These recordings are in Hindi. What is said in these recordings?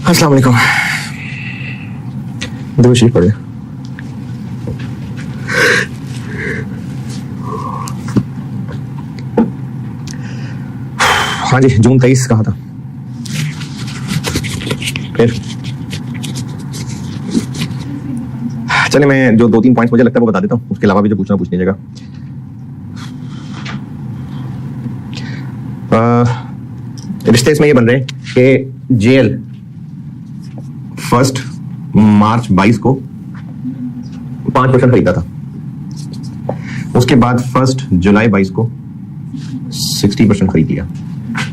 अस्सलाम वालेकुम। दुआ शरीफ पढ़े। हाँ जी, जून 23 कहा था। फिर चले, मैं जो 2-3 पॉइंट्स मुझे लगता है वो बता देता हूँ, उसके अलावा भी जो पूछना पूछ लीजिएगा। रिश्ते इसमें ये बन रहे हैं कि जेएल 1 मार्च 22 को 5% खरीदा था, उसके बाद 1 जुलाई 22 को 60% खरीद लिया,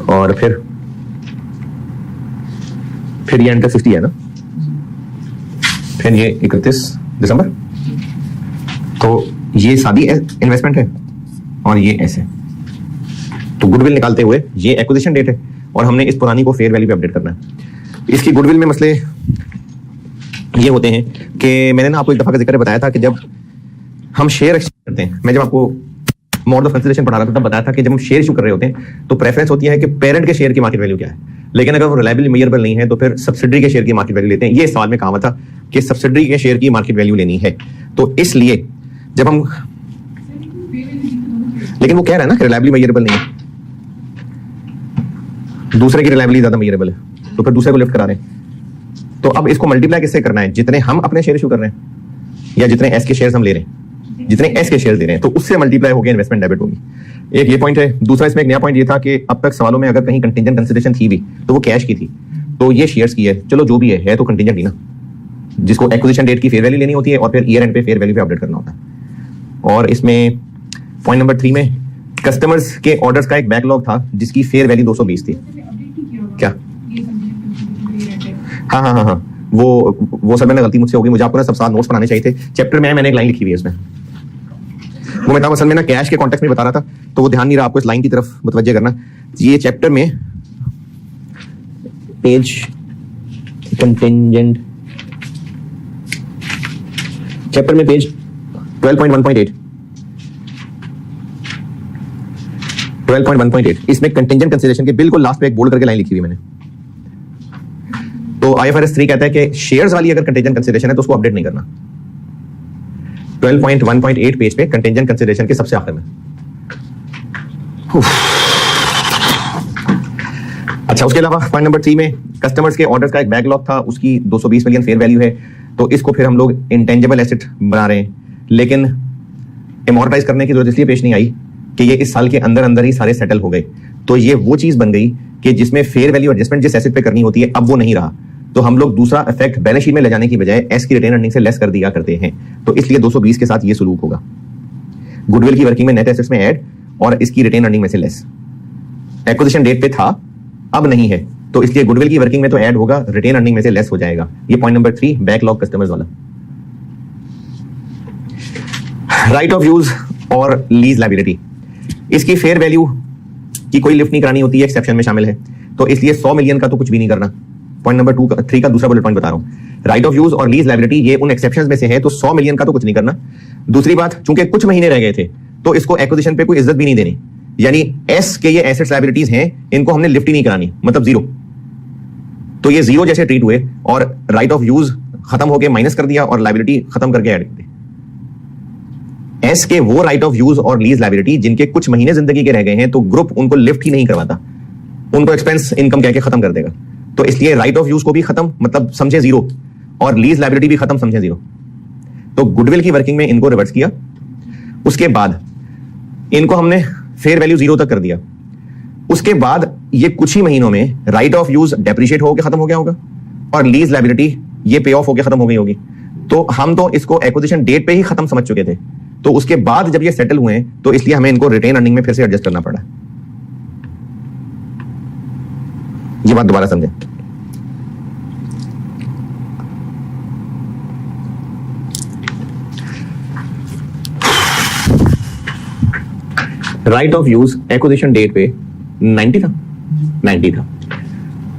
और फिर ये एंटर 60 है ना, फिर ये 31 दिसंबर, तो ये सादी इन्वेस्टमेंट है और ये ऐसे। तो गुडविल निकालते हुए ये एक्विजिशन डेट है और हमने इस पुरानी को फेयर वैल्यू पे अपडेट करना है। इसकी गुडविल में मसले ये होते हैं कि मैंने ना आपको एक दफा का जिक्र बताया था कि जब हम शेयर एक्सचेंज करते हैं, मैं जब आपको मोड ऑफ कंसिडरेशन पढ़ा रहा था तब बताया था कि जब हम शेयर इशू कर रहे होते हैं तो प्रेफरेंस होती है कि पेरेंट के शेयर की मार्केट वैल्यू क्या है, लेकिन अगर वो रिलायबल मेजरेबल नहीं है तो फिर सब्सिडरी के शेयर की मार्केट वैल्यू लेते हैं। ये सवाल में कहा था कि सब्सिडरी के शेयर की मार्केट वैल्यू लेनी है, तो इसलिए जब हम, लेकिन वो कह रहा है ना कि रिलायबली मेजरेबल नहीं है, दूसरे की रिलायबली ज्यादा मेजरेबल है, तो फिर दूसरे को लिफ्ट करा रहे हैं। तो अब इसको मल्टीप्लाई किससे करना है, जितने हम अपने शेयर इशू कर रहे हैं या जितने एस के शेयर्स हम ले रहे हैं, जितने एस के शेयर्स दे रहे हैं, तो उससे मल्टीप्लाई होकर इन्वेस्टमेंट डेबिट होगी। एक ये पॉइंट है। दूसरा इसमें एक नया पॉइंट ये था कि अब तक सवालों में अगर कहीं कंटिंजेंट कंसिडरेशन थी भी तो वो कैश की थी, तो ये शेयर्स की है, चलो जो भी है तो कंटिंजेंट ही ना, जिसको एक्विजिशन डेट की फेयर वैल्यू लेनी होती है और फिर ईयर एंड पे फेयर वैल्यू पे अपडेट करना होता है। और इसमें पॉइंट नंबर 3 में कस्टमर्स के ऑर्डर्स का एक बैकलॉग था जिसकी फेयर वैल्यू 220 थी। क्या? हाँ, वो सर मैंने गलती मुझसे होगी, मुझे आपको ना सब साथ नोट्स बनाने चाहिए थे। चैप्टर में मैंने एक लाइन लिखी हुई है इसमें, वो मैं असल में ना कैश के कॉन्टेक्स्ट में बता रहा था, तो वो ध्यान नहीं रहा, आपको इस लाइन की तरफ मुतवज्जे करना। ये चैप्टर में पेज कंटिंजेंट, चैप्टर में पेज 12.1.8 इसमें कंटिंजेंट कंसीडरेशन के बिल्कुल लास्ट पे एक बोल्ड करके लाइन लिखी हुई मैंने। तो IFRS 3 कहता है कि शेयर्स वाली अगर कंटिंजेंट कंसीडरेशन है तो उसको अपडेट नहीं करना। 12.1.8 पेज पे कंटिंजेंट कंसीडरेशन के सबसे आखिर में। अच्छा, उसके अलावा पॉइंट नंबर 3 में कस्टमर्स के ऑर्डर्स का एक बैकलॉग था, उसकी 220 मिलियन फेयर वैल्यू है, तो इसको फिर हम लोग इंटेंजिबल एसेट बना रहे हैं, लेकिन एमोर्टाइज करने की जरूरत इसलिए पेश नहीं आई कि ये इस साल के अंदर अंदर ही सारे सेटल हो गए। तो ये वो चीज बन गई कि जिसमें फेयर वैल्यू एडजस्टमेंट जिस एसेट पे करनी होती है अब वो नहीं रहा, तो हम लोग दूसरा इफेक्ट बैलेंस शीट में ले जाने की बजाय एस की रिटेन अर्निंग से लेस कर दिया करते हैं, तो इसलिए 220 के साथ ये सलूक होगा। गुडविल की वर्किंग में नेट एसेट्स में ऐड और इसकी रिटेन अर्निंग में से लेस। एक्विजिशन डेट पे था, अब नहीं है, तो इसलिए गुडविल की वर्किंग में तो ऐड होगा, रिटेन अर्निंग में से लेस हो जाएगा। ये पॉइंट नंबर 3 बैकलॉग कस्टमर्स वाला। राइट ऑफ यूज और लीज लायबिलिटी, इसकी फेयर वैल्यू की कोई लिफ्ट नहीं करानी होती है, एक्सेप्शन में शामिल है, तो इसलिए 100 मिलियन का तो कुछ भी नहीं करना। पॉइंट नंबर 3 का दूसरा बुलेट पॉइंट बता रहा हूं। राइट ऑफ यूज और लीज लायबिलिटी ये उन एक्सेप्शंस में से है, तो 100 मिलियन का तो कुछ नहीं करना। दूसरी बात, चूंकि कुछ महीने रह गए थे तो इसको एक्विजिशन पे कोई इज्जत भी नहीं देनी, यानी एस के ये एसेट्स लायबिलिटीज हैं, इनको हमने लिफ्ट ही नहीं करानी, मतलब 0, तो ये 0 जैसे ट्रीट हुए और राइट ऑफ यूज खत्म होकर माइनस कर दिया और लायबिलिटी खत्म करके ऐड कर दी। एस के वो राइट ऑफ यूज और लीज लायबिलिटी जिनके कुछ महीने जिंदगी के रह गए हैं, तो ग्रुप उनको लिफ्ट ही नहीं करवाता, उनको एक्सपेंस इनकम कह के खत्म कर देगा। तो इसलिए राइट ऑफ यूज को भी खत्म, मतलब समझे 0, और लीज लायबिलिटी भी खत्म, समझे 0। तो गुडविल की वर्किंग में इनको रिवर्स किया, उसके बाद इनको हमने फेयर वैल्यू 0 तक कर दिया, उसके बाद ये कुछ ही महीनों में राइट ऑफ यूज डेप्रिशिएट होकर खत्म हो गया होगा और लीज लायबिलिटी ये पे ऑफ होकर खत्म हो गई होगी। तो हम तो इसको एक्विजिशन डेट पे ही खत्म समझ चुके थे, तो उसके बाद जब ये सेटल हुए हैं तो इसलिए हमें इनको रिटेन अर्निंग में फिर से एडजस्ट करना पड़ा। ये बात दोबारा समझें। Right of use acquisition date पे 90 था,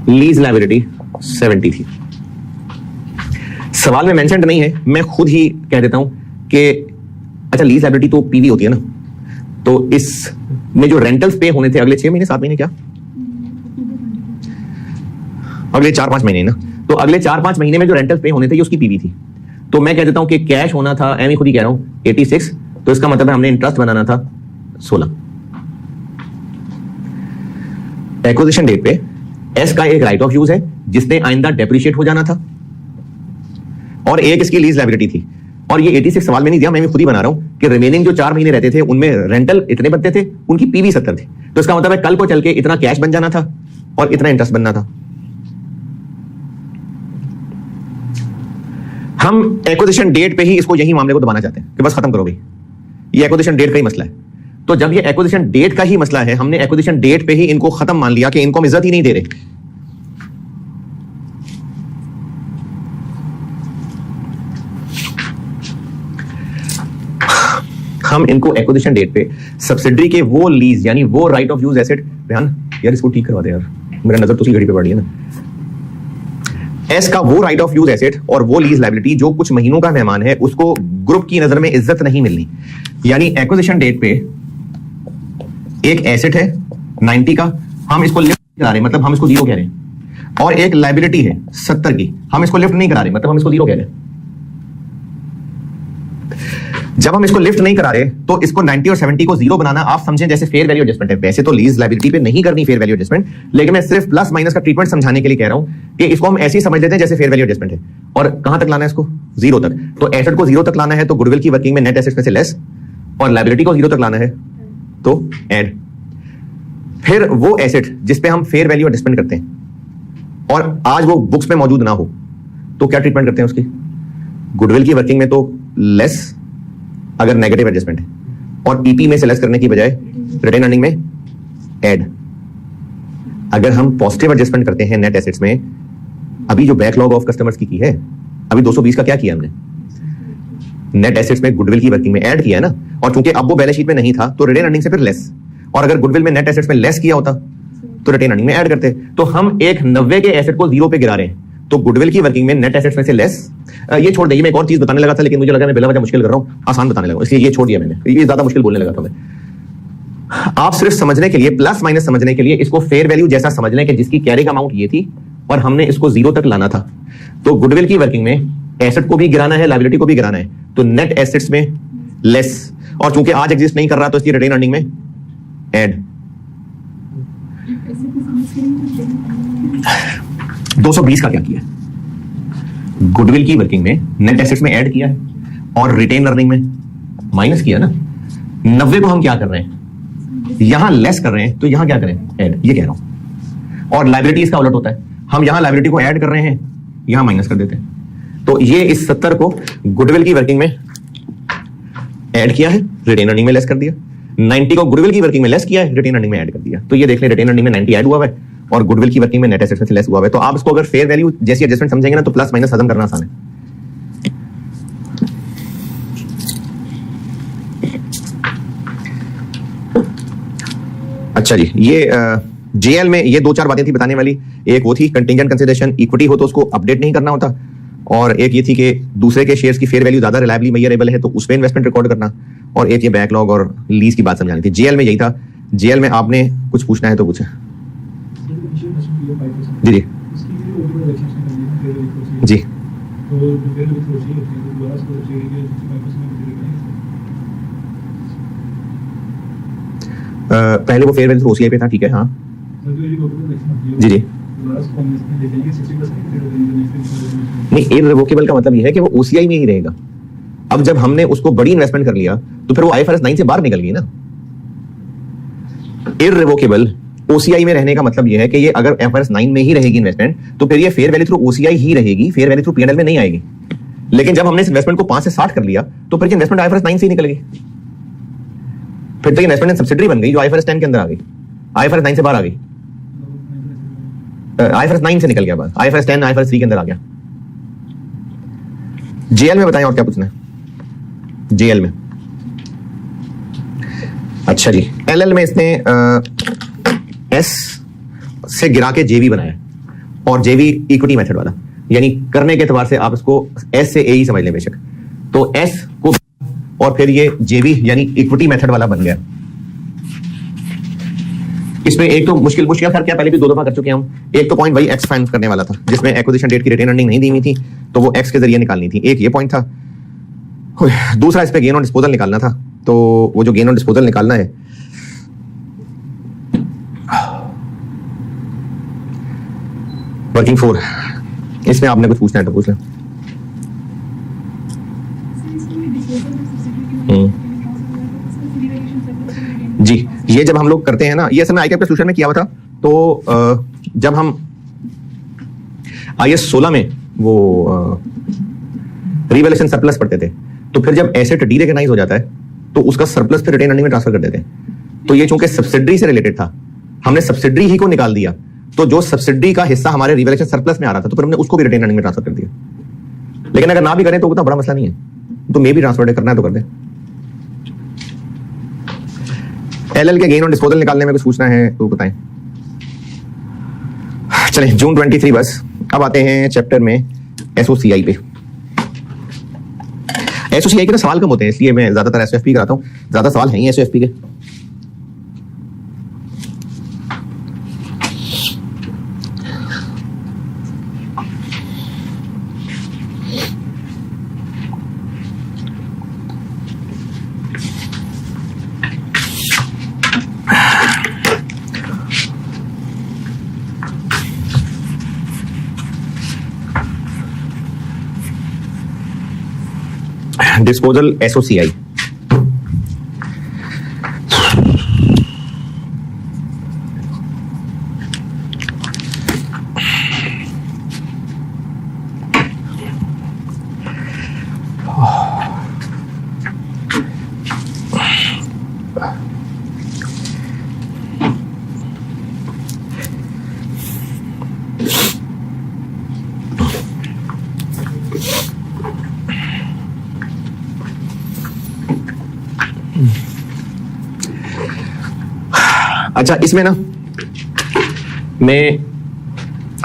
लीज लायबिलिटी 70 थी। सवाल में मेंशन नहीं है, मैं खुद ही कह देता हूं कि अच्छा लीज लायबिलिटी तो पीवी होती है ना, तो इसमें जो रेंटल्स पे होने थे अगले 6 महीने 7 महीने, क्या अगले 4-5 महीने ना, तो अगले 4-5 महीने में जो रेंटल पे होने थे ये उसकी पीवी थी। तो मैं कह देता हूं कि कैश होना था, एम खुद ही कह रहा हूं 86, तो इसका मतलब है हमने इंटरेस्ट बनाना था 16। एक्विजिशन डेट पे एस का एक राइट ऑफ यूज है जिसने आइंदा डेप्रिशिएट हो जाना था, और एक इसकी लीज लायबिलिटी थी। और ये 86 सवाल में नहीं दिया, मैं खुद ही बना रहा हूं कि रिमेनिंग जो 4 महीने रहते थे उनमें रेंटल इतने बनते थे, उनकी पीवी 70 थी। तो इसका मतलब है कल को चल के इतना कैश बन जाना था और इतना इंटरेस्ट बनना था। हम एक्विजिशन डेट पे ही इसको यही मामले को दबाना चाहते हैं कि बस खत्म करो भाई, ये एक्विजिशन डेट का ही मसला है। तो जब ये एक्विजिशन डेट का ही मसला है, हमने एक्विजिशन डेट पे ही इनको खत्म मान लिया कि इनको हम इज्जत ही नहीं दे रहे। हम इनको एक्विजिशन डेट पे सब्सिडरी के वो लीज यानी वो राइट ऑफ यूज एसेट, ध्यान यार इसको ठीक करवा दे यार, मेरा नजर तो उसी घड़ी पे पड़ रही है ना। एस का वो राइट ऑफ यूज एसेट और वो लीज लायबिलिटी जो कुछ महीनों का मेहमान है उसको ग्रुप की नजर में इज्जत नहीं मिलनी। यानी एक्विजिशन डेट पे एक एसेट है 90 का, हम इसको लिफ्ट करा रहे, मतलब हम इसको 0 कह रहे हैं, और एक लायबिलिटी है 70 की, हम इसको लिफ्ट नहीं करा रहे, मतलब हम इसको 0 कह रहे हैं। जब हम इसको लिफ्ट नहीं करा रहे तो इसको 90 और 70 को 0 बनाना आप समझें जैसे फेयर वैल्यू एडजस्टमेंट है। वैसे तो लीज लायबिलिटी पे नहीं करनी फेयर वैल्यू एडजस्टमेंट, लेकिन मैं सिर्फ प्लस माइनस का ट्रीटमेंट समझाने के लिए कह रहा हूं कि इसको हम ऐसे ही समझ लेते हैं जैसे फेयर वैल्यू एडजस्टमेंट है। और कहां तक लाना है इसको? 0 तक। तो एसेट को 0 तक लाना है तो गुडविल की वर्किंग में नेट एसेट्स में से लेस, और लायबिलिटी को 0 तक लाना है तो ऐड। फिर वो एसेट जिसपे हम फेयर वैल्यू एडजस्टमेंट करते हैं और आज वो बुक्स में मौजूद ना हो तो क्या ट्रीटमेंट करते हैं उसकी? गुडविल की वर्किंग में तो लेस अगर नेगेटिव एडजस्टमेंट है, और ईपी में से लेस करने की बजाय रिटेन अर्निंग में ऐड। अगर हम पॉजिटिव एडजस्टमेंट करते हैं नेट एसेट्स में, अभी जो बैकलॉग ऑफ कस्टमर्स की है, अभी 220 का क्या किया हमने? नेट एसेट्स में गुडविल की वर्किंग में ऐड किया ना, और चूंकि अब वो बैलेंस शीट में नहीं था तो रिटेन अर्निंग से फिर लेस, और अगर गुडविल में नेट एसेट्स में लेस किया होता तो रिटेन अर्निंग में ऐड करते। तो हम एक 90 के एसेट को 0 पे गिरा रहे हैं, तो गुडविल की वर्किंग में नेट एसेट्स में से लेस। ये छोड़ देंगे, मैं एक और चीज बताने लगा था लेकिन मुझे लगा मैं बिला वजह मुश्किल कर रहा हूं, आसान बताने लगा, इसलिए ये छोड़ दिया मैंने, ये ज्यादा मुश्किल बोलने लगा था मैं। आप सिर्फ समझने के लिए, प्लस माइनस समझने के लिए इसको फेयर वैल्यू जैसा समझ लें कि जिसकी कैरिंग अमाउंट ये थी और हमने इसको 0 तक लाना था। तो गुडविल की वर्किंग में एसेट को भी गिराना है, लायबिलिटी को भी गिराना है, तो नेट एसेट्स में लेस, और चूंकि आज एग्जिस्ट नहीं कर रहा तो इसकी रिटेन अर्निंग में ऐड। 220 का क्या किया? गुडविल की वर्किंग में नेट एसेट्स में ऐड किया है और रिटेन अर्निंग में माइनस किया ना। 90 को हम क्या कर रहे हैं? यहां लेस कर रहे हैं, तो यहां क्या करें? ऐड, ये कह रहा हूं। और लायबिलिटी इसका उलट होता है, हम यहां लायबिलिटी को ऐड कर रहे हैं, यहां माइनस कर देते हैं। तो ये इस 70 को गुडविल की वर्किंग में ऐड किया है, रिटेन अर्निंग में लेस कर दिया। 90 को गुडविल की वर्किंग में लेस किया है, रिटेन अर्निंग में ऐड कर दिया। तो ये देख लें, रिटेन अर्निंग में 90 ऐड हुआ है और गुडविल की वर्किंग में नेट एसेट्स में से लेस हुआ है। तो आप इसको अगर फेयर वैल्यू जैसी एडजस्टमेंट समझेंगे ना तो प्लस माइनस हजम करना आसान है। अच्छा जी, ये जेएल में ये 2-4 बातें थी बताने वाली। एक वो थी कंटिंजेंट कंसीडरेशन, इक्विटी हो तो उसको अपडेट नहीं करना होता, और एक ये थी कि दूसरे के शेयर्स की फेयर वैल्यू ज्यादा रिलायबली मेजरेबल है तो उसमें इन्वेस्टमेंट रिकॉर्ड करना, और एक ये बैकलॉग और लीज की बात समझानी थी। जेएल में यही था। जेएल में आपने कुछ पूछना है तो पूछे। जी जी जी पहले वो फेयर वैल्यू ओसीआई पे था, ठीक है, हाँ जी जी। नहीं, इररिवोकेबल का मतलब ये है कि वो ओसीआई में ही रहेगा। अब जब हमने उसको बड़ी इन्वेस्टमेंट कर लिया तो फिर वो आईएफआरएस 9 से बाहर निकल गई ना। इररिवोकेबल ओसीआई में रहने का मतलब ये है कि ये अगर आईएफआरएस 9 में ही रहेगी इन्वेस्टमेंट तो फिर ये फेयर वैल्यू थ्रू ओसीआई ही रहेगी, फेयर वैल्यू थ्रू पीएनएल में नहीं आएगी। लेकिन जब हमने इस इन्वेस्टमेंट को 5 से 60 कर लिया तो फिर इन्वेस्टमेंट आईएफआरएस 9 से ही निकल गई, फिर तो इन्वेस्टमेंट सब्सिडरी बन गई जो आईएफआरएस 10 के अंदर आ गई, आईएफआरएस 9 से बाहर आ गई, आईएफआरएस 9 से निकल गया, बस आईएफआरएस 10 आईएफआरएस 3 के अंदर आ गया। जेएल में बताएं और क्या पूछना है? जेएल में अच्छा जी, एलएल में इसने एस से गिरा के जेवी बनाया, और जेवी इक्विटी मेथड वाला, यानी करने के एतबार से आप इसको एस से ए ही समझ लें बेशक। तो एस को और फिर ये जेवी यानी इक्विटी मेथड वाला बन गया। इसमें एक तो मुश्किल खैर क्या पहले भी 2 दफा कर चुके हैं हम। एक तो पॉइंट वही एक्स फाइंड करने वाला था जिसमें एक्विजिशन डेट की रिटेन अर्निंग नहीं दी हुई थी, तो वो एक्स के जरिए निकालनी थी। एक ये पॉइंट था। दूसरा इस पे गेन ऑन डिस्पोजल निकालना था, तो वो जो गेन ऑन डिस्पोजल निकालना है वर्किंग 4, इसमें आपने कुछ पूछना है तो पूछ लें। जी, ये जब हम लोग करते हैं ना, ये असल में आईकैप के सोल्यूशन में किया हुआ था। तो जब हम IAS 16 में वो रिवैल्यूएशन सरप्लस पढ़ते थे, तो फिर जब एसेट डीरेकग्नाइज हो जाता है तो उसका सरप्लस फिर रिटेन अर्निंग में ट्रांसफर कर देते हैं। तो ये चूंकि सब्सिडरी से रिलेटेड था, हमने सब्सिडरी ही को निकाल दिया, तो जो सब्सिडरी का हिस्सा हमारे रिवैल्यूएशन सरप्लस में आ रहा था तो फिर हमने उसको भी रिटेन अर्निंग में ट्रांसफर कर दिया। लेकिन अगर ना भी करें तो उतना बड़ा मसला नहीं है, तो मे भी ट्रांसफर करना है तो कर दें। LL के गेन ऑन डिस्पोजल निकालने में कुछ पूछना है तो बताएं। चलें जून 23 बस। अब आते हैं चैप्टर में SOCI पे। SOCI के ना सवाल कम होते हैं, इसलिए मैं ज्यादातर SOFP कराता हूं। ज्यादा सवाल हैं ही SOFP के। Disposal SOCI। अच्छा, इसमें ना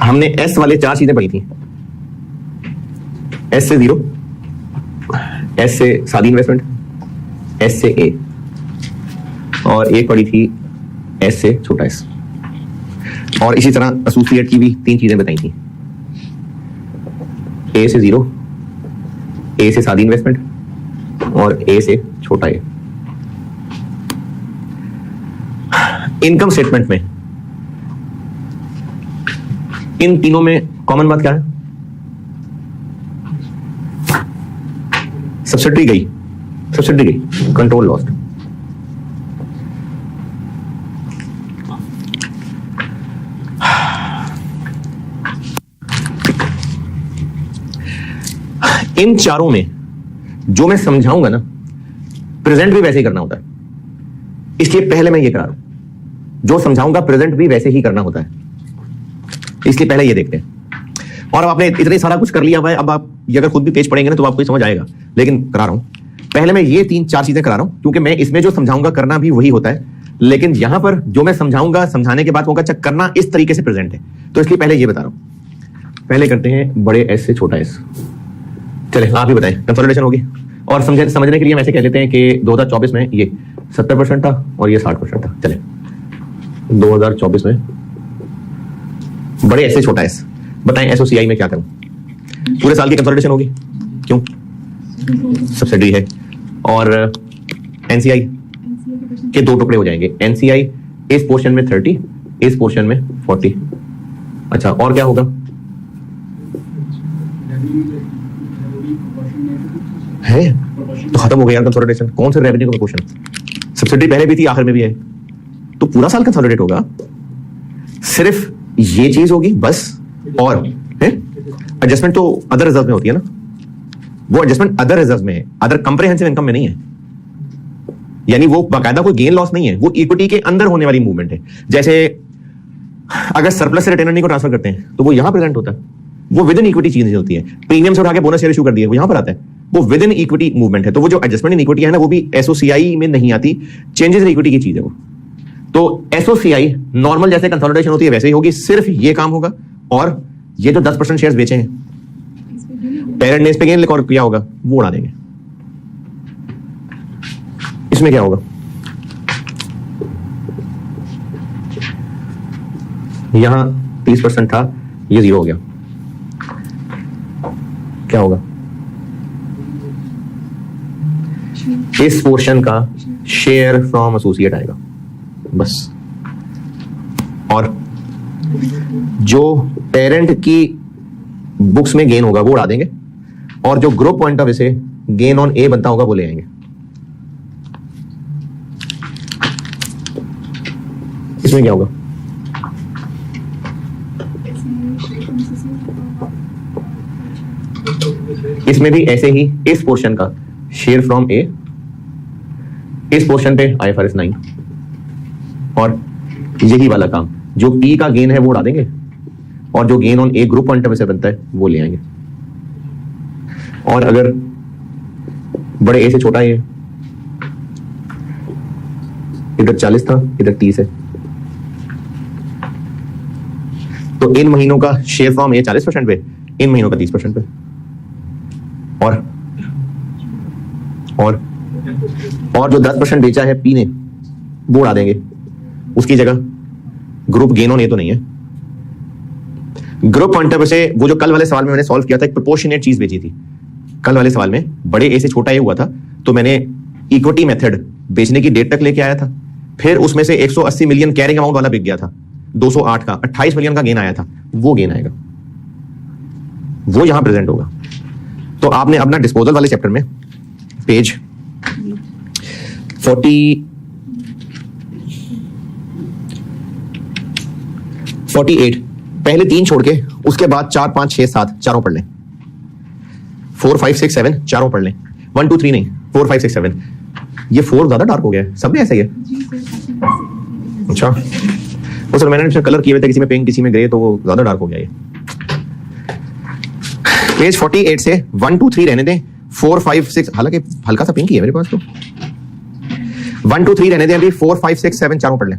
हमने S वाले 4 चीजें पढ़ी थी। S से 0, S से सादी इन्वेस्टमेंट, S से A, और एक पढ़ी थी S से छोटा s। और इसी तरह एसोसिएट की भी 3 चीजें बताई थी। A से 0, A से सादी इन्वेस्टमेंट और A से छोटा a। इनकम स्टेटमेंट में इन तीनों में कॉमन बात क्या है? सब्सिडी गई, कंट्रोल लॉस्ट। इन चारों में जो मैं समझाऊंगा ना, प्रेजेंट भी वैसे ही करना होता है, इसलिए पहले मैं ये करा रहा हूं। जो समझाऊंगा प्रेजेंट भी वैसे ही करना होता है, इसलिए पहले ये देखते हैं। और अब आपने इतने सारा कुछ कर लिया हुआ है, अब आप ये अगर खुद भी पेज पढ़ेंगे ना तो आपको ये समझ आएगा, लेकिन करा रहा हूं। पहले मैं ये 3-4 चीजें करा रहा हूं, क्योंकि मैं इसमें जो समझाऊंगा करना भी वही होता है, लेकिन यहां पर जो मैं समझाऊंगा, समझाने के बाद कहूंगा अच्छा करना इस तरीके से प्रेजेंट है, तो इसलिए पहले ये बता रहा हूं। पहले करते हैं बड़े S से छोटा s। चले आप ही बताएं, कंसोलिडेशन होगी। और समझने के लिए हम ऐसे कह लेते हैं कि 2024 में ये 70% था और ये 60% था। चले 2024 में बड़े S से छोटा s, बताएं SOCI में क्या करूं? पूरे साल की कंसोलिडेशन होगी, क्यों? सब्सिडी है। और NCI के 2 टुकड़े हो जाएंगे। NCI इस पोर्शन में 30, इस पोर्शन में 40। अच्छा, और क्या होगा? है तो खत्म हो गया यार कंसोलिडेशन। कौन से रेवेन्यू का क्वेश्चन? सब्सिडी पहले भी थी, आखिर में भी है, तो पूरा साल कंसोलिडेट होगा। सिर्फ ये चीज होगी बस। और एडजस्टमेंट तो अदर रिजर्व में होती है ना, वो एडजस्टमेंट अदर रिजर्व में है, अदर कंप्रिहेंसिव इनकम में नहीं है। यानी वो बाकायदा कोई गेन लॉस नहीं है, वो इक्विटी के अंदर होने वाली मूवमेंट है। जैसे अगर सरप्लस से रिटेन अर्निंग को ट्रांसफर करते हैं तो वो यहां प्रेजेंट होता है, वो विद इन इक्विटी चीज होती है। प्रीमियम से उठा के बोनस शेयर इशू कर दिए, वो यहां पर आता है, वो विद इन इक्विटी मूवमेंट है। तो वो जो एडजस्टमेंट इन इक्विटी है ना, वो भी SOCI में नहीं आती, चेंजेस इन इक्विटी की चीज है वो। तो SOCI नॉर्मल जैसे कंसोलिडेशन होती है वैसे ही होगी, सिर्फ ये काम होगा। और ये जो 10% शेयर्स बेचे हैं, पेरेंट ने इस पे गेन रिकॉर्ड किया होगा, वो उड़ा देंगे। इसमें क्या होगा? यहां 30% था, ये 0 हो गया, क्या होगा? इस पोर्शन का शेयर फ्रॉम एसोसिएट आएगा बस। और जो पेरेंट की बुक्स में गेन होगा वो उड़ा देंगे, और जो ग्रुप पॉइंट ऑफ व्यू से गेन ऑन ए बनता होगा वो ले आएंगे। इसमें क्या होगा? इसमें भी ऐसे ही इस पोर्शन का शेयर फ्रॉम ए, इस पोर्शन पे IFRS 9, और यही वाला काम, जो पी का गेन है वो उड़ा देंगे, और जो gain on A group point of view से बनता है वो ले आएंगे। और अगर बड़े ए से छोटा है, इधर 40 था, इधर 30 है, तो इन महीनों का शेयर फ्रॉम ए 40% पे, इन महीनों का 30% पे, और जो 10% बेचा है पी ने वो उड़ा देंगे, उसकी जगह ग्रुप गेन ऑन ए तो नहीं है। ग्रुप पॉइंट ऑफ व्यू से वो जो कल वाले सवाल में मैंने सॉल्व किया था, एक प्रोपोर्शनेट चीज बेची थी। कल वाले सवाल में बड़े ए से छोटा ए हुआ था, तो मैंने इक्विटी मेथड बेचने की डेट तक लेके आया था, फिर उसमें से 180 मिलियन कैरिंग अमाउंट वाला बिक गया था, 208 का 28 मिलियन का गेन आया था, वो गेन आएगा, वो यहां प्रेजेंट होगा। तो आपने अपना डिस्पोजल वाले चैप्टर में पेज 48 पहले 3 छोड़ के उसके बाद 4 5 6 7 चारों पढ़ लें, 4 5 6 7 चारों पढ़ लें, 1 2 3 नहीं, 4 5 6 7। ये 4 ज्यादा डार्क हो गया है, सब में ऐसा ही है। अच्छा, वो सर मैंने कलर किए हुए थे, किसी में पिंक किसी में ग्रे, तो वो ज्यादा डार्क हो गया। ये पेज 48 से 1 2 3 रहने दें, 4 5 6, हालांकि हल्का सा पिंक ही है मेरे पास, तो 1 2 3 रहने दें, अभी 4 5 6 7 चारों पढ़ लें।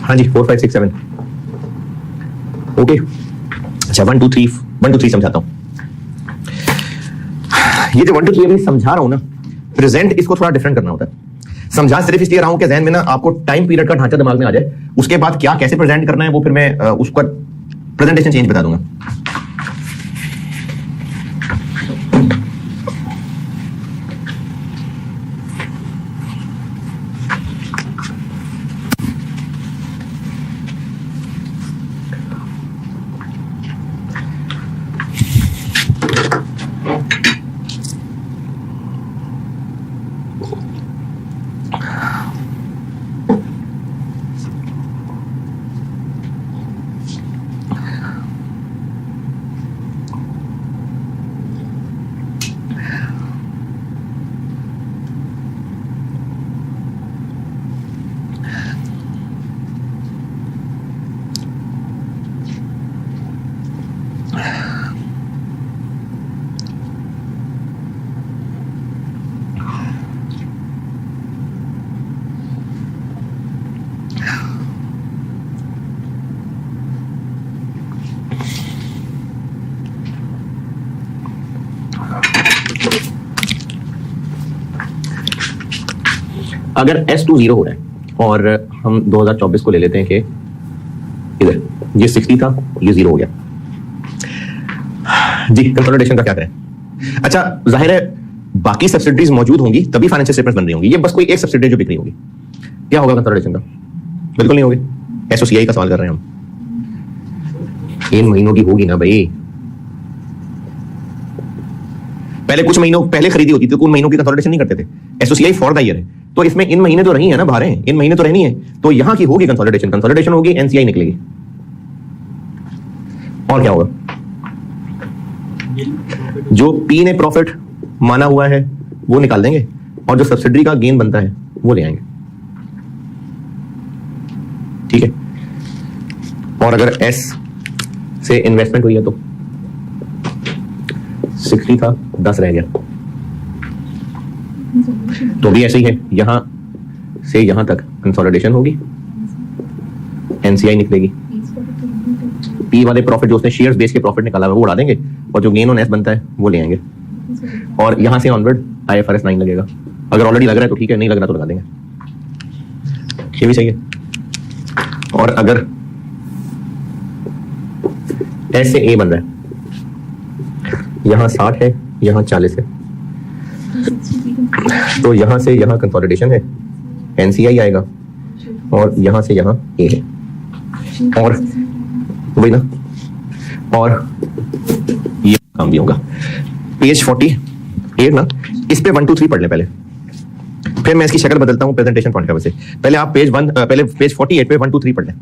हाँ जी 4 5 6 7 ओके। अच्छा 1 2 3 समझाता हूं। ये जो 1 2 3 अभी समझा रहा हूं ना, प्रेजेंट इसको थोड़ा डिफरेंट करना होता है। समझा सिर्फ इसलिए रहा हूं कि जहन में ना आपको टाइम पीरियड का ढांचा दिमाग में आ जाए, उसके बाद क्या कैसे प्रेजेंट करना है वो फिर मैं उसका प्रेजेंटेशन चेंज बता दूंगा। अगर S2 0 हो रहा है और हम 2024 को ले लेते हैं कि इधर ये 60 था, ये 0 हो गया जी, कंसोलिडेशन का क्या करें? अच्छा जाहिर है बाकी सब्सिडीज मौजूद होंगी तभी फाइनेंशियल स्टेटमेंट्स बन रही होंगी, ये बस कोई एक सब्सिडी जो बिक रही होगी, क्या होगा कंसोलिडेशन का? बिल्कुल नहीं होगी। एसओसीआई का सवाल कर रहे हैं हम। इन महीनों की होगी ना भाई, पहले कुछ महीनों पहले खरीदी होती थी तो उन महीनों की कंसोलिडेशन नहीं करते थे। एसओसीआई फॉर द ईयर है, तो इसमें इन महीने तो रही है ना, बाहर हैं इन महीने तो रहनी है, तो यहां की होगी कंसोलिडेशन, कंसोलिडेशन होगी एनसीआई निकलेगी। और क्या होगा? जो पी ने प्रॉफिट माना हुआ है वो निकाल देंगे और जो सब्सिडी का गेन बनता है वो ले आएंगे, ठीक है। और अगर एस से इन्वेस्टमेंट हुई है तो 60 था 10 रह गया, तो भी ऐसे ही है, यहां से यहां तक कंसोलिडेशन होगी, एनसीआई निकलेगी, पी वाले प्रॉफिट जो उसने शेयर्स बेस के प्रॉफिट निकाला है वो उड़ा देंगे और जो गेन ऑन एस बनता है वो ले आएंगे, और यहां से ऑनवर्ड IFRS 9 लगेगा। अगर ऑलरेडी लग रहा है तो ठीक है, नहीं लग रहा तो लगा देंगे, ये भी सही है। और अगर एस से ए बन रहा है, यहां 60 है यहां 40 है, तो यहां से यहां कंसोलिडेशन है, एनसीआई आएगा, और यहां से यहां ए है, और वही ना, और ये काम भी होगा। पेज 48 ना, इस पे 1 2 3 पढ़ लें पहले, फिर मैं इसकी शक्ल बदलता हूं प्रेजेंटेशन पॉइंट ऑफ व्यू से। पहले आप पेज 48 पे 1 2 3 पढ़ लें।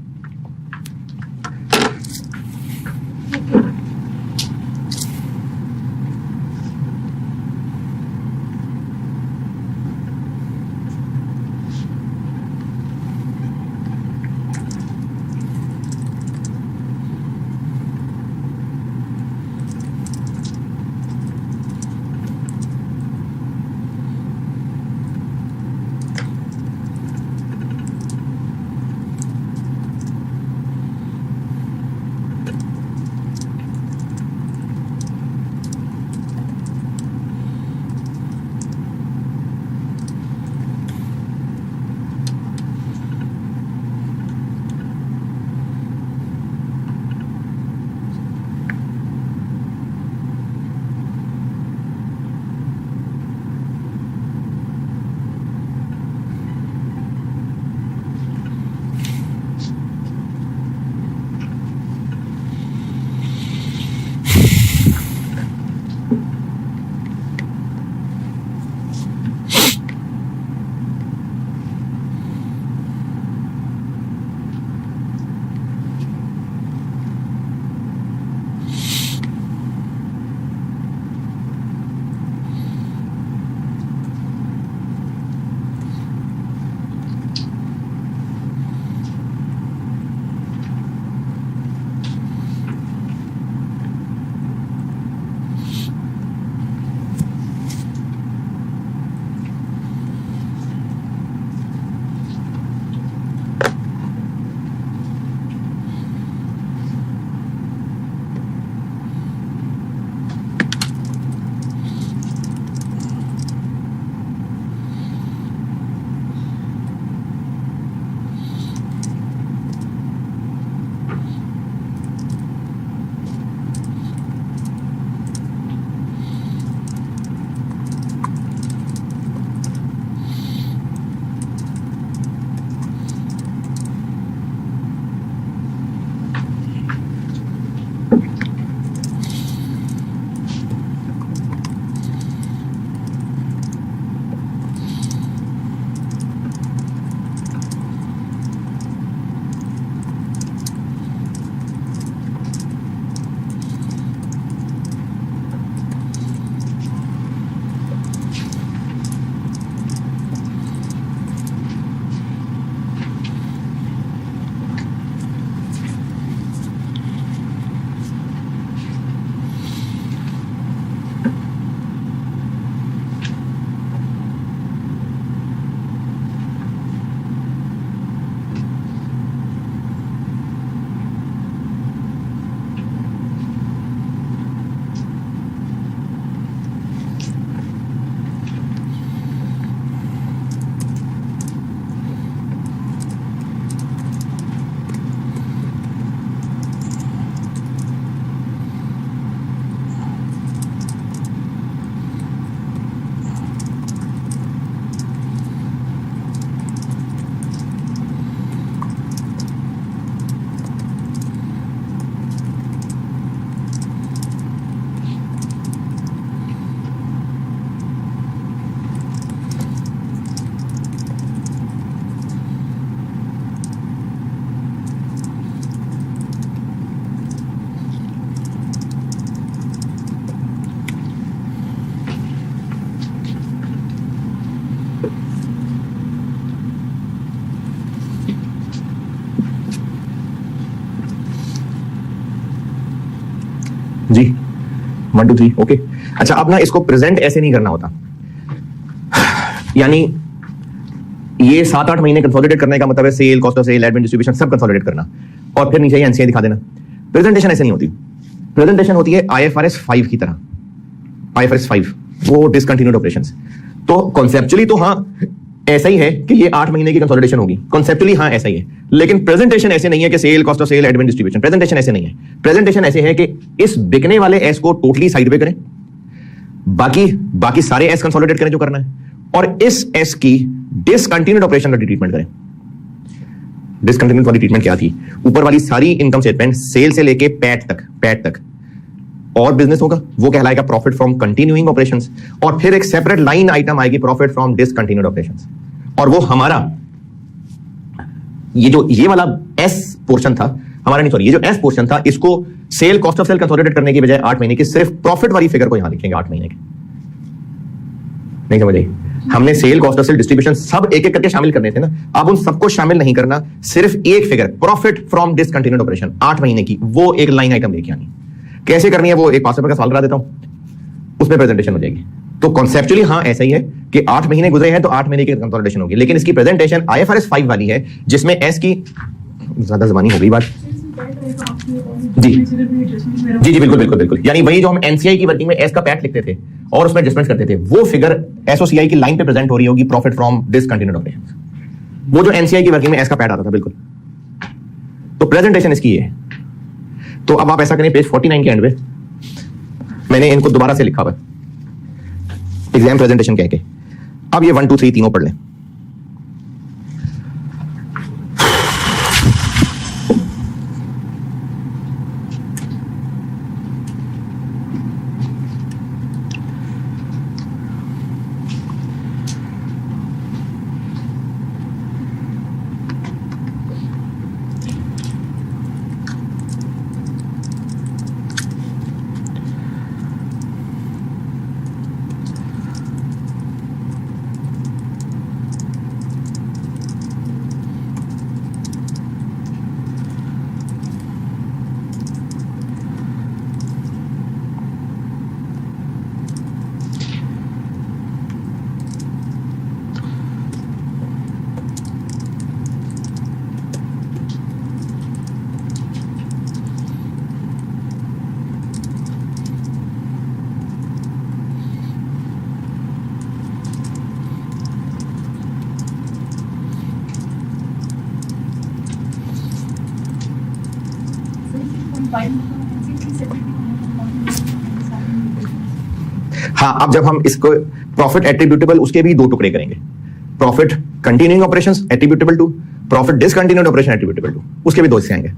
जी 1 2 3 ओके। अच्छा, अब ना इसको प्रेजेंट ऐसे नहीं करना होता, यानी ये 7-8 महीने कंसोलिडेट करने का मतलब है sale, cost of sale, admin, distribution सब कंसोलिडेट करना और फिर नीचे एनसीआई दिखा देना। प्रेजेंटेशन ऐसे नहीं होती, प्रेजेंटेशन होती है आईएफआरएस 5 की तरह। आईएफआरएस 5 वो डिसकंटिन्यूड ऑपरेशंस। तो कॉन्सेप्चुअली तो हाँ ऐसा ही है कि ये 8 महीने की कंसोलिडेशन होगी, कॉन्सेप्चुअली हाँ ऐसा ही है, लेकिन प्रेजेंटेशन ऐसे नहीं है कि sale, cost of sale, admin, distribution. Presentation ऐसे नहीं है। प्रेजेंटेशन ऐसे है कि इस बिकने वाले एस को टोटली साइड पे करें, बाकी सारे एस कंसोलिडेट करें जो करना है, और इस एस की डिसकंटिन्यूड ऑपरेशन का ट्रीटमेंट करें। डिसकंटिन्यूड वाली ट्रीटमेंट क्या थी? ऊपर वाली सारी इनकम स्टेटमेंट सेल से लेके पैट तक और बिजनेस होगा, वो कहलाएगा प्रॉफिट फ्रॉम कंटिन्यूइंग ऑपरेशंस, और फिर एक सेपरेट लाइन आइटम आएगी प्रॉफिट फ्रॉम डिसकंटिन्यूड ऑपरेशंस, और वो हमारा ये वाला एस पोर्शन था हमारा, नहीं सॉरी, ये जो एस पोर्शन था इसको sale, cost of sale consolidate करने की बजाय 8 महीने की सिर्फ प्रॉफिट वाली फिगर को यहां लिखेंगे 8 महीने की। नहीं समझ आई? हमने sale, cost of sale, distribution सब एक एक करके शामिल करने थे ना, अब उन सबको शामिल नहीं करना, सिर्फ एक figure profit from discontinued operation 8 महीने की, वो एक लाइन आइटम लेके आनी। कैसे करनी है वो एक 5 पेपर का सवाल करा देता हूं, उसमें प्रेजेंटेशन हो जाएगी। तो कॉन्सेप्चुअली हाँ ऐसा ही है कि 8 महीने गुजरे हैं तो 8 महीने की कंसोलिडेशन होगी, लेकिन इसकी प्रेजेंटेशन आईएफआरएस 5 वाली है, जिसमें एस की ज्यादा जबानी हो गई बात। जी जी जी बिल्कुल, यानी वही जो हम एनसीआई की वर्किंग में एस का पैट लिखते थे और उसमें एडजस्टमेंट करते थे, वो फिगर एसओसीआई की लाइन पे प्रेजेंट हो रही होगी प्रॉफिट फ्रॉम डिसकंटिन्यूड ऑपरेशंस, वो जो एनसीआई की वर्किंग में एस का पैट आता था। बिल्कुल, तो प्रेजेंटेशन इसकी है। तो अब आप ऐसा करें, पेज 49 के एंड पे मैंने इनको दोबारा से लिखा हुआ एग्जाम प्रेजेंटेशन कह के। अब ये 1 2 3 तीनों पढ़ लें। हाँ, अब जब हम इसको प्रॉफिट एट्रीब्यूटेबल उसके भी 2 टुकड़े करेंगे, profit continuing operations attributable to, profit discontinued operation attributable to, उसके भी 2 हिस्से आएंगे।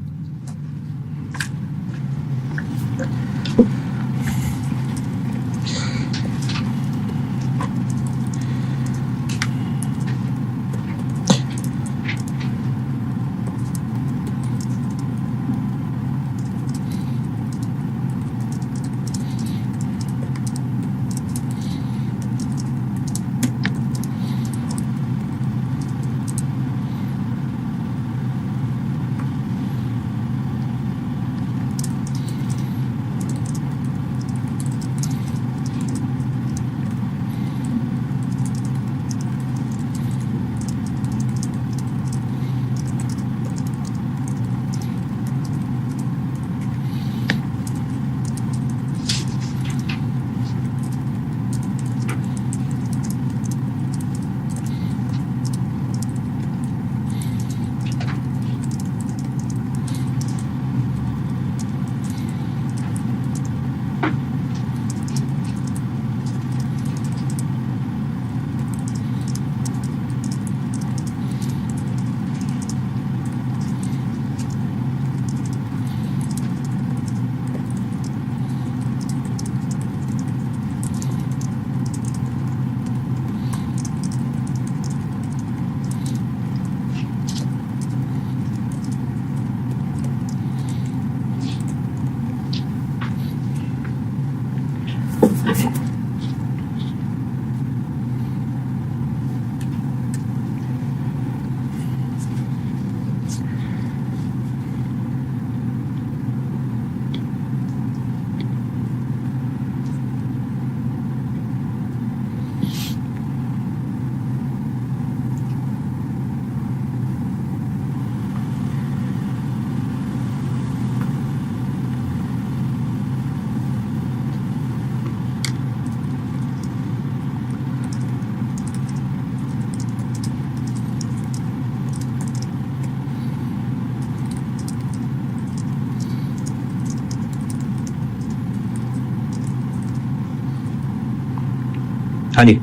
हाँ जी।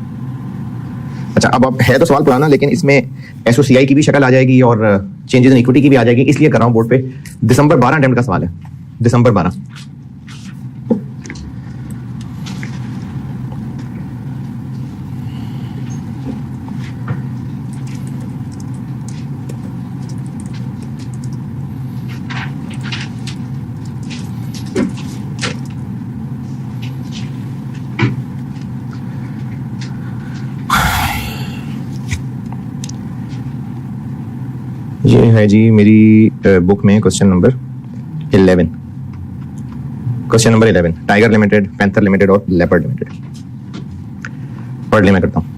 अच्छा, अब है तो सवाल पुराना, लेकिन इसमें एसओसीआई की भी शक्ल आ जाएगी और चेंजेस इन इक्विटी की भी आ जाएगी, इसलिए कर रहा हूं बोर्ड पे। दिसंबर 12 अटेम्प्ट का सवाल है, दिसंबर 12। ये है जी मेरी बुक में question number 11। Question number 11, tiger limited, panther limited और लेपर्ड लिमिटेड। पढ़ ले, मैं करता हूं।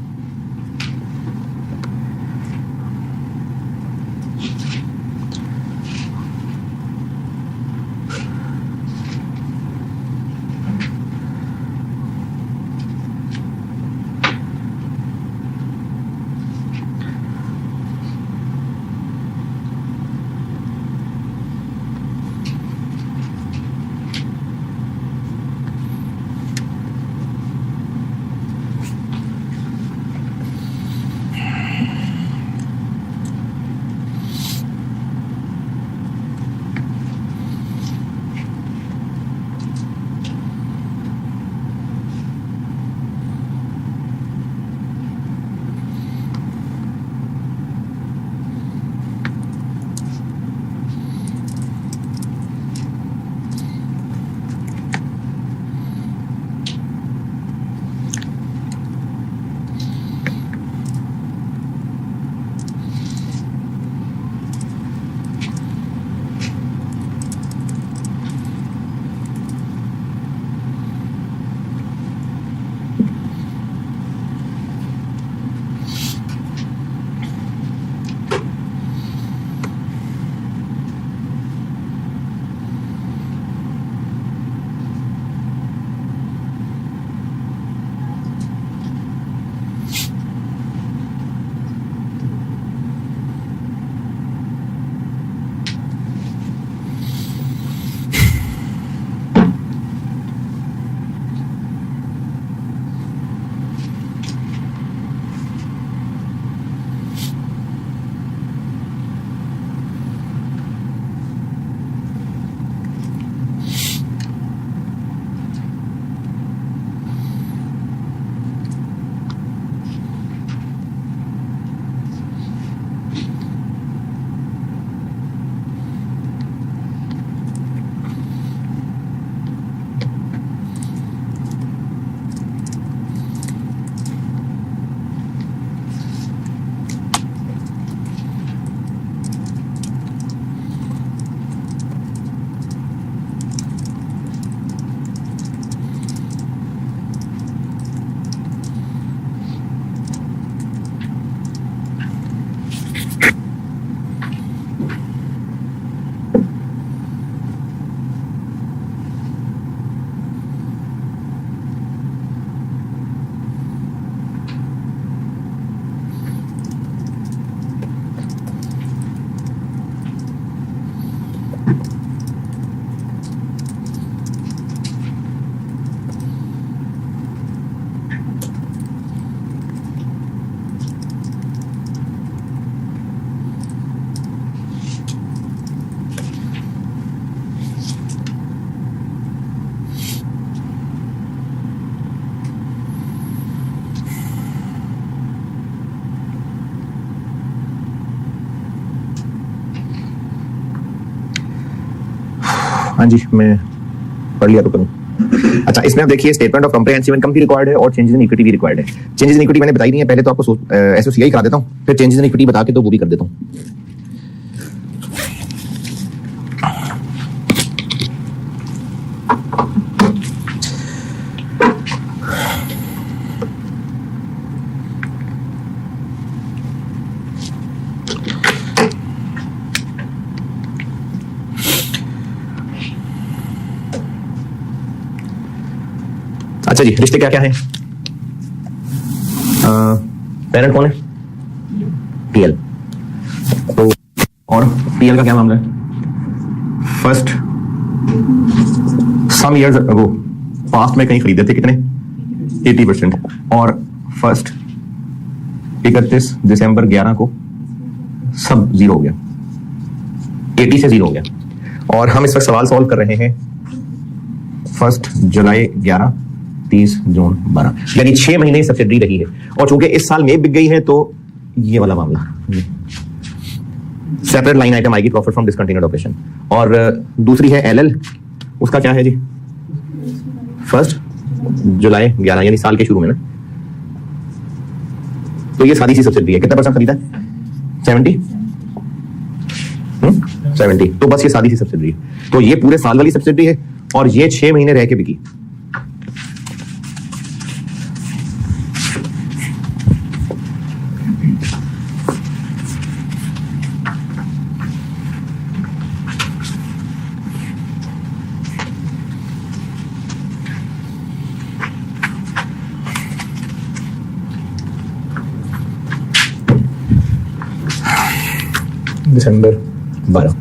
हाँ जी, मैं पढ़ लिया तो करूँ। अच्छा, इसमें आप देखिए स्टेटमेंट ऑफ कॉम्प्रिहेंसिव इनकम भी रिक्वायर्ड है और चेंजेस इन इक्विटी भी रिक्वायर्ड है। चेंजेस इन इक्विटी मैंने बताई नहीं है, पहले तो आपको एसओसीआई करा देता हूँ, फिर चेंजेस इन इक्विटी बता के तो वो भी कर देता हूँ। अच्छा जी, रिश्ते क्या क्या है? पेरेंट कौन है? पीएल। तो और पीएल का क्या मामला है? First some years ago past में कहीं खरीदे थे, कितने? 80%। और फर्स्ट 31 दिसंबर 11 को सब जीरो हो गया, 80 से जीरो हो गया। और हम इस वक्त सवाल सॉल्व कर रहे हैं 1 जुलाई 11, 30 जून 12, यानी 6 महीने सब्सिडी रही है। और चूंकि इस साल में बिक गई है तो ये वाला मामला सेपरेट लाइन आइटम आएगी प्रॉफिट फ्रॉम डिसकंटिन्यूड ऑपरेशन। और दूसरी है एलएल, उसका क्या है जी 1 जुलाई 11 यानी साल के शुरू में ना। तो ये सादी सी सब्सिडी है, कितना परसेंट खरीदा है 70, तो बस ये सादी सी सब्सिडी है। तो ये पूरे साल वाली सब्सिडी है और ये 6 महीने रह के बिकी। दिसंबर 12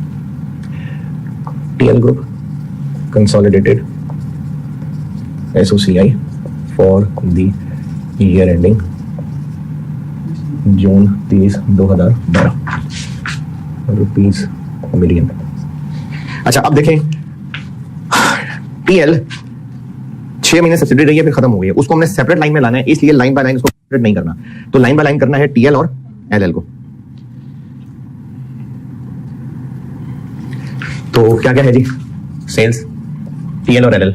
TL group consolidated SOCI for the year ending June 30, 2012 rupees million. अच्छा अब देखें टीएल 6 महीने सब्सिडी रही है फिर खत्म हो गई है, उसको हमने सेपरेट लाइन में लाना है, इसलिए लाइन बाय लाइन उसको सेपरेट नहीं करना। तो लाइन बाय लाइन करना है टीएल और एलएल को। तो क्या क्या है जी सेल्स टीएल और एलएल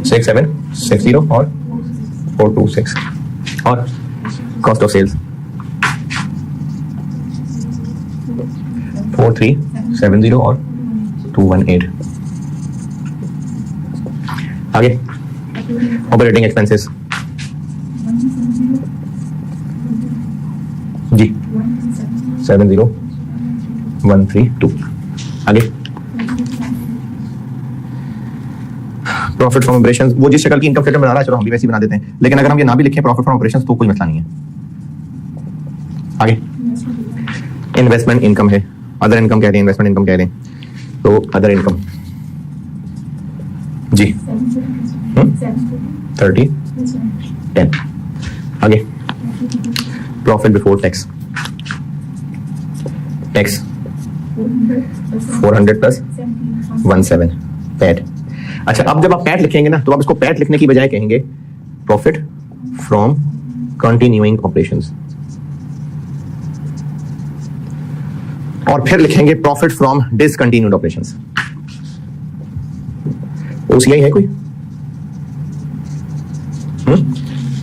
6760 और 426 और कॉस्ट ऑफ सेल्स 4370 और 218। आगे ऑपरेटिंग एक्सपेंसेस जी 70132। आगे प्रॉफिट फ्रॉम ऑपरेशंस, वो जिस शक्ल की इनकम स्टेटमेंट बना रहा है चलो हम भी वैसे ही बना देते हैं, लेकिन अगर हम ये ना भी लिखें प्रॉफिट फ्रॉम ऑपरेशंस तो कोई मसला नहीं है। आगे इन्वेस्टमेंट इनकम है, अदर इनकम कह रहे हैं, इन्वेस्टमेंट इनकम कह रहे हैं, तो अदर इनकम जी 30 10। आगे profit before tax 400 plus 17 PAT. अच्छा अब जब आप पैट लिखेंगे ना तो आप इसको पैट लिखने की बजाय कहेंगे प्रॉफिट फ्रॉम कंटिन्यूइंग ऑपरेशंस, और फिर लिखेंगे profit from discontinued operations. OCI है कोई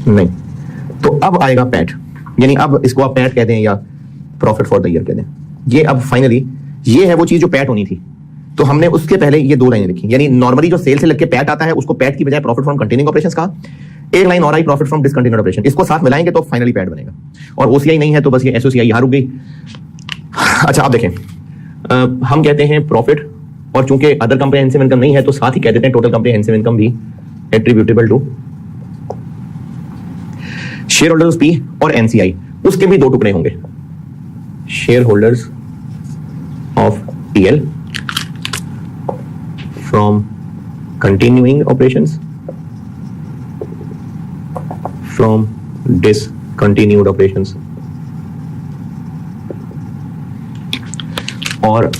नहीं, तो अब आएगा पैट, यानी अब इसको आप पैट कहते हैं या प्रॉफिट फॉर द ईयर कहते हैं। ये अब फाइनली ये है वो चीज जो पैट होनी थी, तो हमने उसके पहले ये 2 लाइनें लिखी, यानी नॉर्मली जो सेल से लग के पैट आता है उसको पैट की बजाय प्रॉफिट फ्रॉम कंटिन्यूइंग ऑपरेशंस कहा। एक लाइन और आई प्रॉफिट फ्रॉम डिसकंटिन्यूड ऑपरेशन, इसको साथ मिलाएंगे तो फाइनली पैट बनेगा। और ओसीआई नहीं है तो बस ये एसओसीआई यहां रुक गई। अच्छा आप देखें हम कहते हैं प्रॉफिट, और चूंकि अदर कंप्रिहेंसिव इनकम नहीं है तो साथ ही कहते हैं टोटल कंप्रिहेंसिव इनकम भी attributable to shareholders P और एनसीआई, उसके भी 2 टुकड़े होंगे, shareholders of TL from continuing operations from discontinued operations, और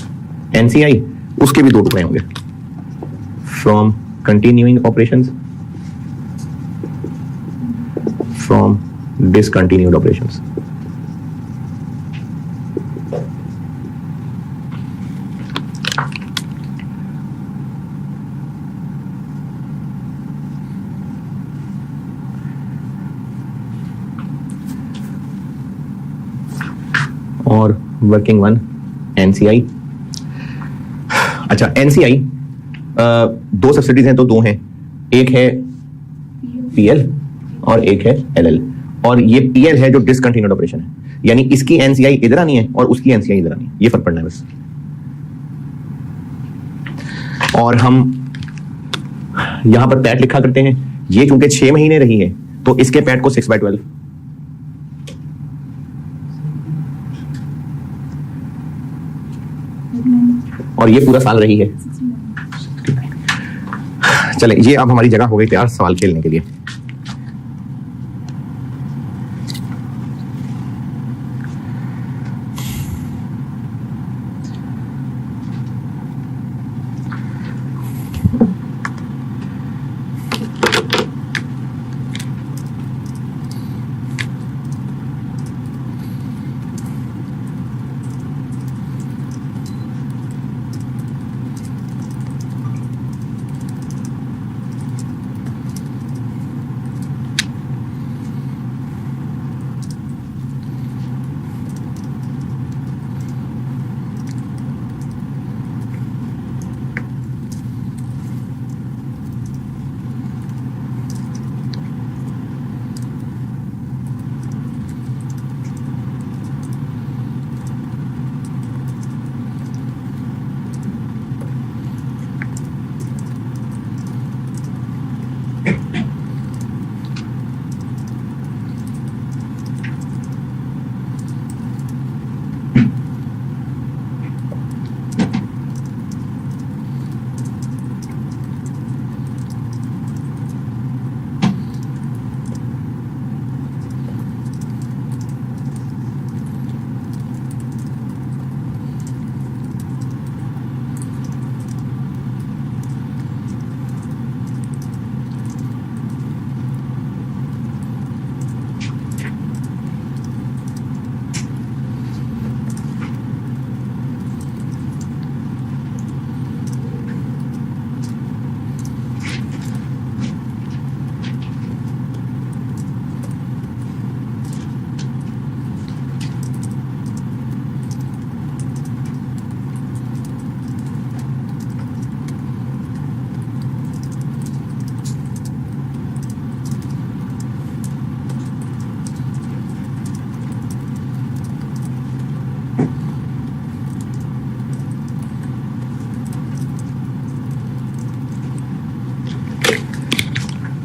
एनसीआई उसके भी 2 टुकड़े होंगे, from continuing operations from discontinued operations. और वर्किंग वन एनसीआई। अच्छा एनसीआई 2 सब्सिडीज हैं तो 2 हैं, एक है पीएल और एक है एलएल, और ये पीएल है जो डिसकंटिन्यूड ऑपरेशन है, यानी इसकी एनसीआई इधर आनी है और उसकी एनसीआई इधर आनी है, ये फर्क पड़ना है बस। और हम यहां पर पैट लिखा करते हैं, ये चूंकि 6 महीने रही है तो इसके पैट को 6/12, और ये पूरा साल रही है। चले, ये अब हमारी जगह हो गई तैयार सवाल खेलने के लिए।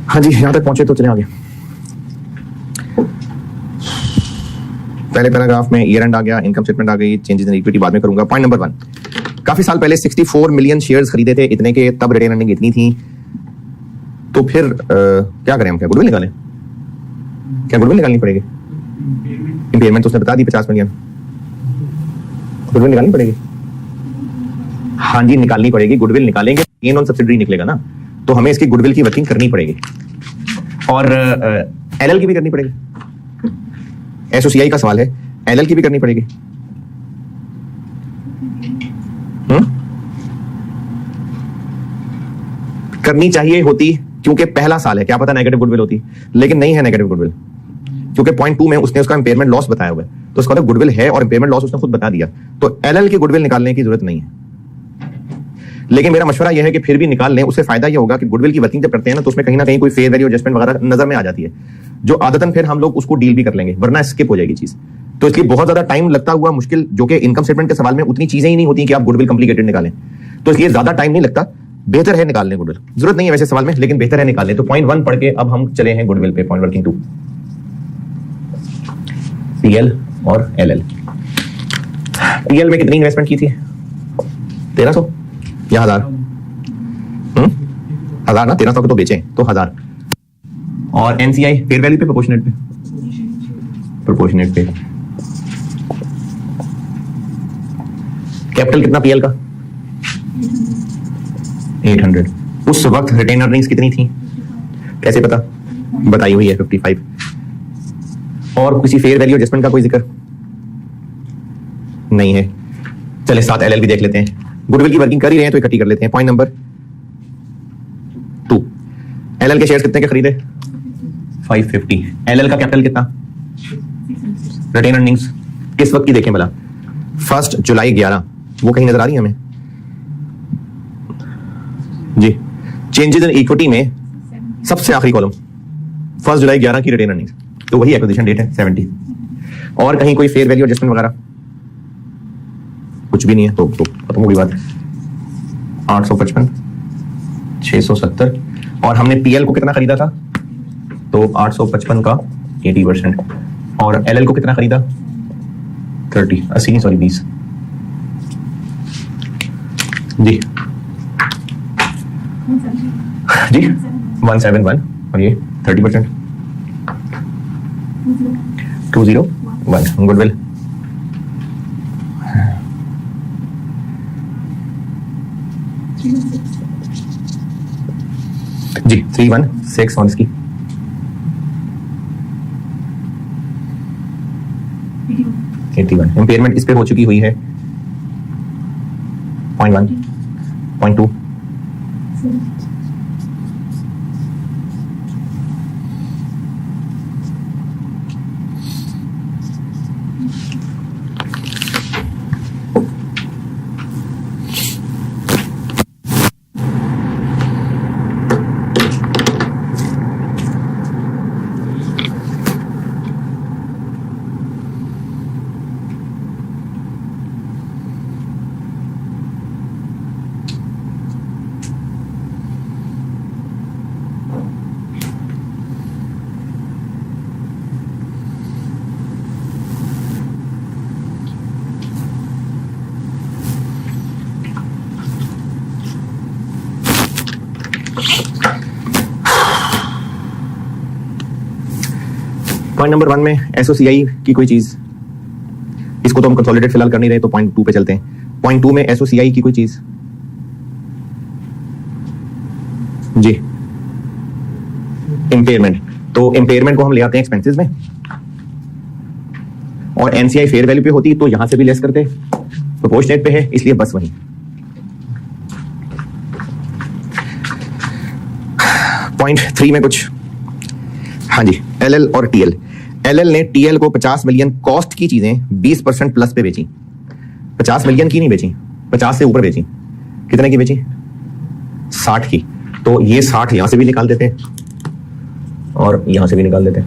हाँ जी, यहां तक पहुंचे तो चले आगे। पहले पैराग्राफ में ईयर एंड आ गया, इनकम स्टेटमेंट आ गई, चेंजेस इन इक्विटी बाद में करूंगा। पॉइंट नंबर 1, काफी साल पहले 64 मिलियन शेयर्स खरीदे थे, इतने के, तब रिटेन अर्निंग इतनी थी, तो फिर क्या करें हम? क्या गुडविल निकालें? क्या गुडविल निकालनी पड़ेगी? इंपेयरमेंट तो उसने बता दी 50 मिलियन, गुडविल निकालनी पड़ेगी। हाँ जी, निकालनी पड़ेगी, गुडविल निकालेंगे, गेन ऑन सब्सिडरी निकलेगा ना, तो हमें इसकी गुडविल की वर्किंग करनी पड़ेगी और एलएल की भी करनी पड़ेगी। एसओसीआई का सवाल है, एलएल की भी करनी पड़ेगी। करनी चाहिए होती, क्योंकि पहला साल है, क्या पता नेगेटिव गुडविल होती, लेकिन नहीं है नेगेटिव गुडविल, क्योंकि पॉइंट 2 में उसने उसका इंपेयरमेंट लॉस बताया हुआ है, तो उसका मतलब गुडविल है और इंपेयरमेंट लॉस उसने खुद बता दिया, तो एलएल की गुडविल निकालने की जरूरत नहीं है। लेकिन मेरा मशवरा यह है कि फिर भी निकाल लें, उससे फायदा यह होगा कि गुडविल की वर्किंग जब करते हैं ना, तो उसमें कहीं ना कहीं कोई फेयर वैल्यू एडजस्टमेंट वगैरह नजर में आ जाती है, जो आदतन फिर हम लोग उसको डील भी कर लेंगे, वरना स्किप हो जाएगी चीज। तो इसलिए बहुत ज्यादा टाइम लगता हुआ मुश्किल, जो कि इनकम स्टेटमेंट के सवाल में उतनी चीजें ही नहीं होती कि आप गुडविल कॉम्प्लिकेटेड निकालें, तो इसलिए ज्यादा टाइम नहीं लगता, बेहतर है निकाल लें गुडविल। जरूरत नहीं है वैसे सवाल में, लेकिन बेहतर है निकाल लें। तो पॉइंट 1 पढ़ के अब हम चले हैं गुडविल पे। पॉइंट वर्किंग 2, पीएल और एलएल। पीएल में कितनी इन्वेस्टमेंट की थी? 1300 या 1000? 1000 ना, 1300 के तो बेचे, तो 1000। और एनसीआई फेयर वैल्यू पे, प्रोपोर्शनेट पे? प्रोपोर्शनेट पे। कैपिटल कितना पीएल का? 800। उस वक्त रिटेन अर्निंग्स कितनी थी? कैसे पता? बताई हुई है 55। और किसी फेयर वैल्यू एडजस्टमेंट का कोई जिक्र नहीं है। चले साथ एलएल भी देख लेते हैं, गुडविल की वर्किंग कर ही रहे हैं तो इकट्ठी कर लेते हैं। पॉइंट नंबर 2, एलएल के शेयर्स कितने के खरीदे? 550। एलएल का कैपिटल कितना? रिटेन अर्निंग्स किस वक्त की देखें भला? 1 जुलाई 11, वो कहीं नजर आ रही है हमें जी? चेंजेस इन इक्विटी में सबसे आखिरी कॉलम 1 जुलाई 11 की रिटेन अर्निंग्स, तो वही एक्विजिशन डेट है 70। और कहीं कोई फेयर वैल्यू एडजस्टमेंट वगैरह कुछ भी नहीं है, तो खत्म हो गई बात। 855, 670। और हमने पीएल को कितना खरीदा था? तो 855 का 80%। और एलएल को कितना खरीदा? 20 जी। जी 171 और ये 30%, 201 गुडविल। जी 316 ऑन इसकी, 81। इम्पेयरमेंट इस पे हो चुकी हुई है 0.1, 0.2, पॉइंट नंबर 1 में एसओसीआई की कोई चीज, इसको तो हम कंसोलिडेट फिलहाल कर नहीं रहे, तो पॉइंट 2 पे चलते हैं। पॉइंट 2 में एसओसीआई की कोई चीज जी, इम्पेयरमेंट। तो इम्पेयरमेंट को हम ले आते हैं एक्सपेंसेस में, और एनसीआई फेयर वैल्यू पे होती तो यहां से भी लेस करते, प्रोपोर्शनेट पे है इसलिए बस वही। पॉइंट 3 में कुछ, हाँ जी, एलएल और टीएल। एलएल ने टीएल को 50 मिलियन कॉस्ट की चीजें 20% प्लस पे बेची। 50 मिलियन की नहीं बेची, 50 से ऊपर बेची। कितने की बेची? 60 की। तो ये 60 यहां से भी निकाल देते और यहां से भी निकाल देते। —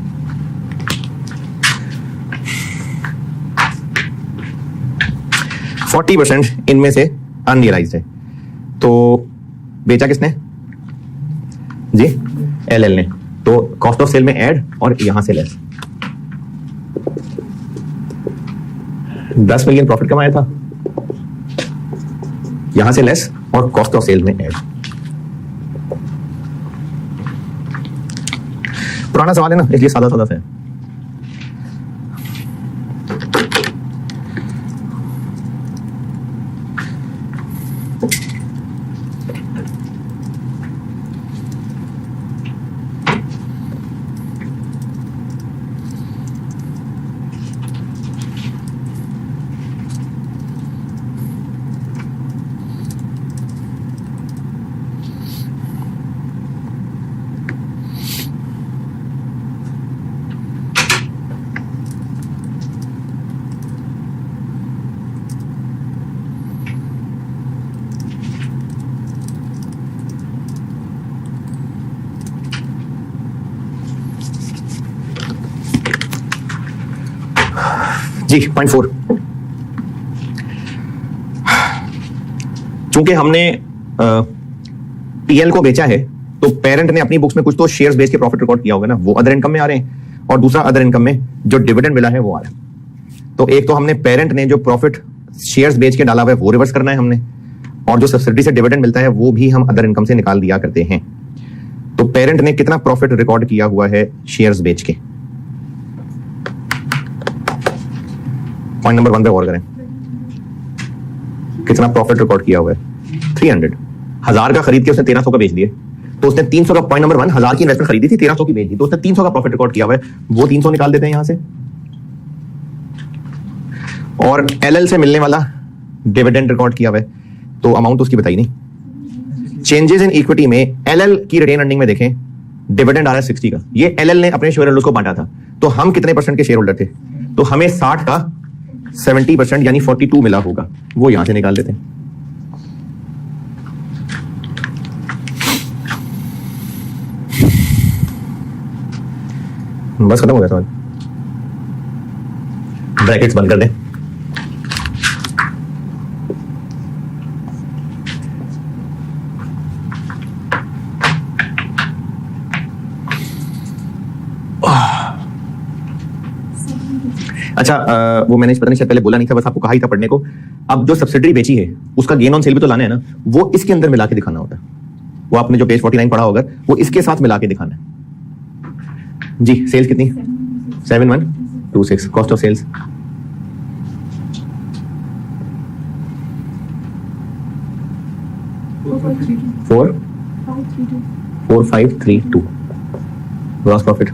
40% इनमें से अनरियलाइज्ड है। तो बेचा किसने? जी एलएल ने। तो कॉस्ट ऑफ सेल में ऐड और यहां से लेस। 10 मिलियन प्रॉफिट कमाया था, यहां से लेस और कॉस्ट ऑफ सेल में ऐड। पुराना सवाल है ना, इसलिए सादा सादा सा है। जी पॉइंट 4, चूंकि हमने टीएल को बेचा है तो पेरेंट ने अपनी बुक्स में कुछ तो शेयर्स बेच के प्रॉफिट रिकॉर्ड किया होगा ना, वो अदर इनकम में आ रहे हैं, और दूसरा अदर इनकम में जो डिविडेंड मिला है वो आ रहा है। तो एक तो हमने पेरेंट ने जो प्रॉफिट शेयर्स बेच के डाला हुआ है वो रिवर्स करना है हमने, और जो सब्सिडी से डिविडेंड मिलता है वो भी हम अदर इनकम से निकाल दिया करते हैं। तो पेरेंट ने कितना प्रॉफिट रिकॉर्ड किया हुआ है शेयर्स बेच के? पॉइंट नंबर 1 पे गौर करें, कितना प्रॉफिट रिकॉर्ड किया हुआ है? 300। 1000 का खरीद के उसने 1300 का बेच दिए, तो उसने 300 का, पॉइंट नंबर 1, 1000 की इन्वेस्टमेंट खरीदी थी, 1300 की बेच दी, तो उसने 300 का प्रॉफिट रिकॉर्ड किया हुआ है, वो 300 निकाल देते हैं यहां से। और एलएल से मिलने वाला डिविडेंड रिकॉर्ड किया हुआ है, तो अमाउंट उसकी बताई नहीं। चेंजेस इन इक्विटी में एलएल की रिटेन अर्निंग में देखें, डिविडेंड आ रहा है 60 का, ये एलएल ने अपने शेयर होल्डर्स को बांटा था, तो हम कितने परसेंट के शेयर होल्डर थे? तो हमें 60 का 70% यानी 42 मिला होगा, वो यहां से निकाल देते हैं। बस खत्म हो गया सवाल, ब्रैकेट्स बंद कर दें। अच्छा, वो मैंने पता नहीं शायद पहले बोला नहीं था, बस आपको कहा ही था पढ़ने को। अब जो सब्सिडरी बेची है उसका गेन ऑन सेल भी तो लाना है ना, वो इसके अंदर मिला के दिखाना होता है। वो आपने जो पेज 49 पढ़ा होगा वो इसके साथ मिला के दिखाना है जी। सेल्स कितनी? 7126। Cost of sales 4532। Gross profit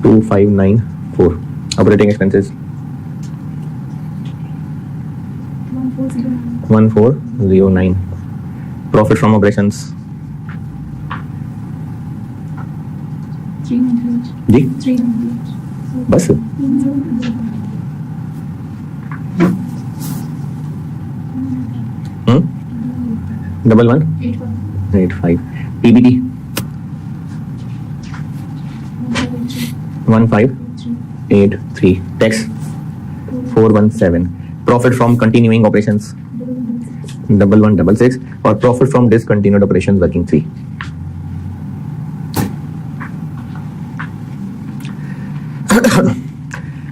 2594। Operating expenses 1409। Profit from operations जी बस 1185। PBT 1583। Tax 417। Profit from continuing operations 1166 और profit from discontinued operations working 3।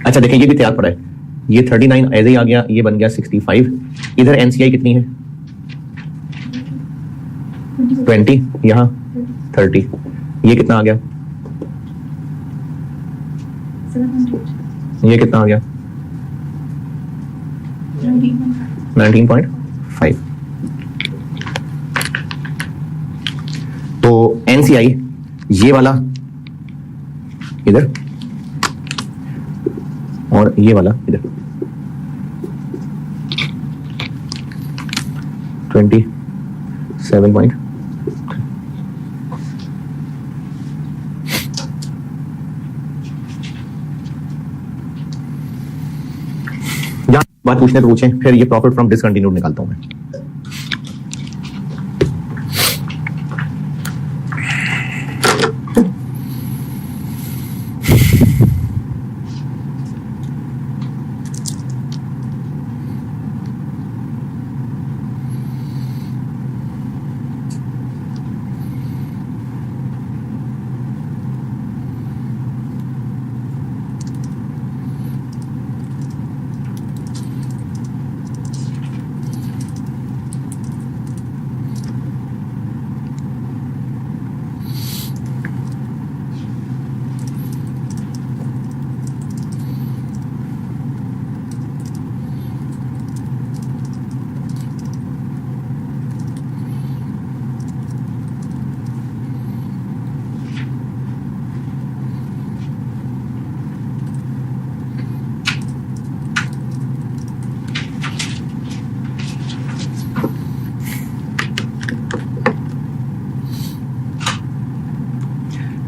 अच्छा देखिए ये भी तैयार पड़ा है, ये 39 ऐसे ही आ गया, ये बन गया 65। इधर एनसीआई कितनी है? 20, यहाँ 30। ये कितना आ गया? ये कितना आ गया? 19.5। तो एनसीआई ये वाला इधर और ये वाला इधर 27 बात पूछने तो पूछें, फिर ये प्रॉफिट फ्रॉम डिसकंटिन्यूड निकालता हूं मैं।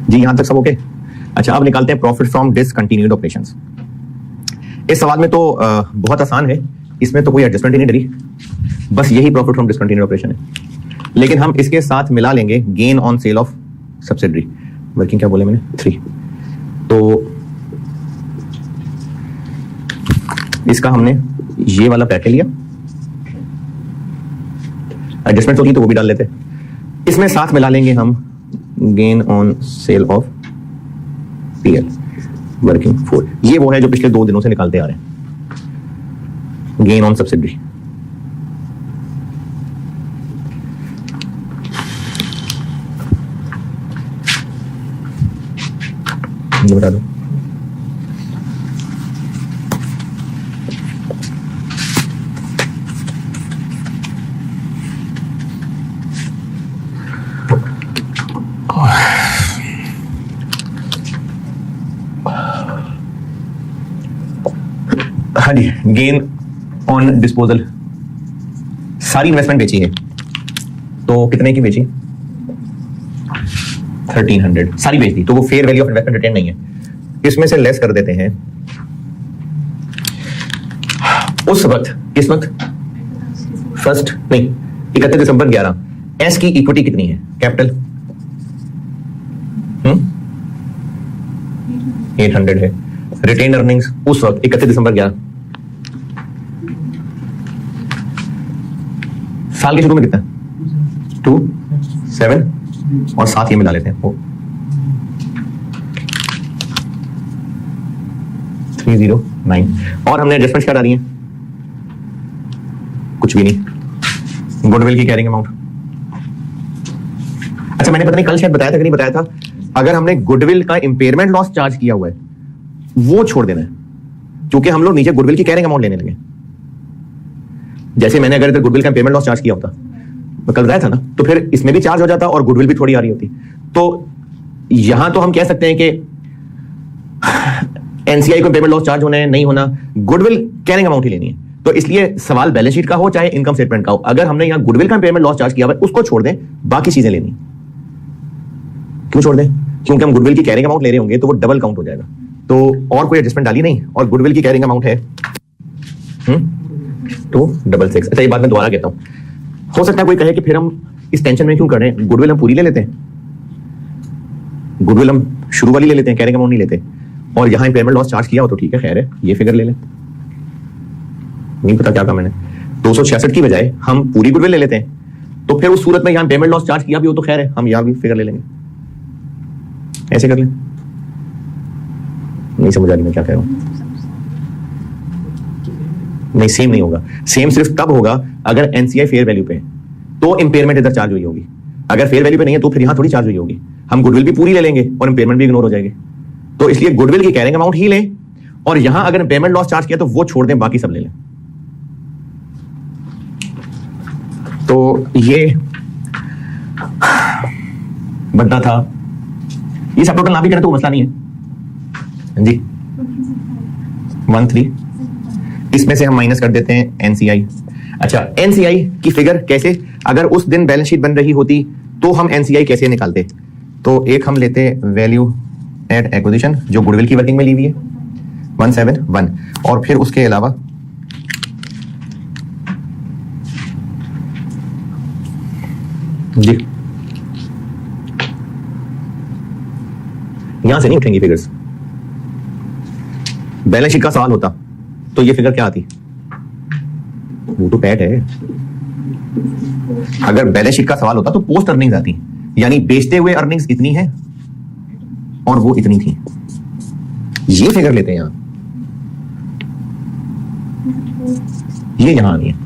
जी यहां तक सब ओके। अच्छा अब निकालते हैं प्रॉफिट फ्रॉम डिसकंटिन्यूड ऑपरेशंस। इस सवाल में तो बहुत आसान है, इसमें तो कोई एडजस्टमेंट ही नहीं डरी, बस यही प्रॉफिट फ्रॉम डिसकंटिन्यूड ऑपरेशन है। लेकिन हम इसके साथ मिला लेंगे gain on sale of subsidiary working, क्या बोले मैंने 3। तो इसका हमने ये वाला पैके लिया, एडजस्टमेंट होगी तो वो भी डाल लेते। इसमें साथ मिला लेंगे हम gain on sale of PL working 4। ये वो है जो पिछले 2 दिनों से निकालते आ रहे हैं, गेन ऑन सब्सिडरी। ये बता दो। हाँ जी, गेन ऑन डिस्पोजल सारी इन्वेस्टमेंट बेची है, तो कितने की बेची? 1300 सारी बेच दी, तो वो fair value of investment retain नहीं है। इसमें से लेस कर देते हैं उस वक्त, इस वक्त फर्स्ट नहीं 31 दिसंबर 11 एस की इक्विटी कितनी है? कैपिटल 800 है। रिटेन अर्निंग्स उस वक्त 31 दिसंबर 11 साल के शुरू में कितना? 27 और साथ ये मिला लेते हैं 309। और हमने एडजस्टमेंट क्या डाली है? कुछ भी नहीं, गुडविल की कैरिंग अमाउंट। अच्छा, मैंने पता नहीं कल शायद बताया था कि नहीं बताया था, अगर हमने गुडविल का इंपेयरमेंट लॉस चार्ज किया हुआ है वो छोड़ देना है, क्योंकि हम लोग नीचे गुडविल की कैरिंग अमाउंट लेने लगे। जैसे मैंने अगर इधर गुडविल का इंपेयरमेंट लॉस चार्ज किया होता, मैं कल बताया था ना, तो फिर इसमें भी चार्ज हो जाता और गुडविल भी थोड़ी आ रही होती। तो यहां तो हम कह सकते हैं कि एनसीआई को पेमेंट लॉस चार्ज होना है नहीं होना, गुडविल कैरिंग अमाउंट ही लेनी है। तो इसलिए सवाल बैलेंस शीट का हो चाहे इनकम स्टेटमेंट का हो, अगर हमने यहां गुडविल का पेमेंट लॉस चार्ज किया हुआ है उसको छोड़ दें, बाकी चीजें लेनी। क्यों छोड़ दें? क्योंकि हम गुडविल की कैरिंग अमाउंट ले रहे होंगे तो वो डबल काउंट हो जाएगा। तो और कोई एडजस्टमेंट डाली नहीं, और गुडविल की कैरिंग अमाउंट है 266। अच्छा, ये बात मैं दोबारा कहता हूं, हो सकता है कोई कहे कि फिर हम इस टेंशन में क्यों कर रहे हैं, गुडविल हम पूरी ले लेते हैं, गुडविल हम शुरू वाली ले लेते हैं, कैरिंग अमाउंट नहीं लेते, और यहां पेमेंट लॉस चार्ज किया हो तो ठीक है, खैर है, ये फिगर ले लें। नहीं पता क्या कहा मैंने, 266 की बजाय हम पूरी गुडविल ले लेते हैं, तो फिर उस सूरत में यहां पेमेंट लॉस चार्ज किया भी हो तो खैर है, हम यहां भी फिगर ले लेंगे। ऐसे कर लें। नहीं समझ आ रही मैं क्या कह रहा हूं? नहीं, सेम नहीं होगा। सेम सिर्फ तब होगा अगर एनसीआई फेयर वैल्यू पे है तो इंपेयरमेंट इधर चार्ज हुई होगी, अगर फेयर वैल्यू पे नहीं है तो फिर यहां थोड़ी चार्ज हुई होगी। हम गुडविल भी पूरी ले लेंगे और इंपेयरमेंट भी इग्नोर हो जाएगी। तो इसलिए गुडविल की कैरिंग अमाउंट ही लें, और यहां अगर पेमेंट लॉस चार्ज किया तो वो छोड़ दें, बाकी सब ले लें। तो ये बनता था, ये सब टोटल ना भी करें तो मसला नहीं है जी। 13 इसमें से हम माइनस कर देते हैं एनसीआई। अच्छा, एनसीआई की फिगर कैसे, अगर उस दिन बैलेंस शीट बन रही होती तो हम एनसीआई कैसे निकालते? तो एक हम लेते वैल्यू एट एक्विजिशन जो गुडविल की वर्किंग में ली हुई है 171, और फिर उसके अलावा जी यहां से नहीं उठेंगी फिगर्स। बैलेंस शीट का सवाल होता तो ये फिगर क्या आती? वो तो पैट है। अगर बैलेंस शीट का सवाल होता तो पोस्ट अर्निंग्स आती, यानी बेचते हुए अर्निंग्स इतनी है और वो इतनी थी। ये फिगर लेते हैं यहां, ये यहां आ रही है।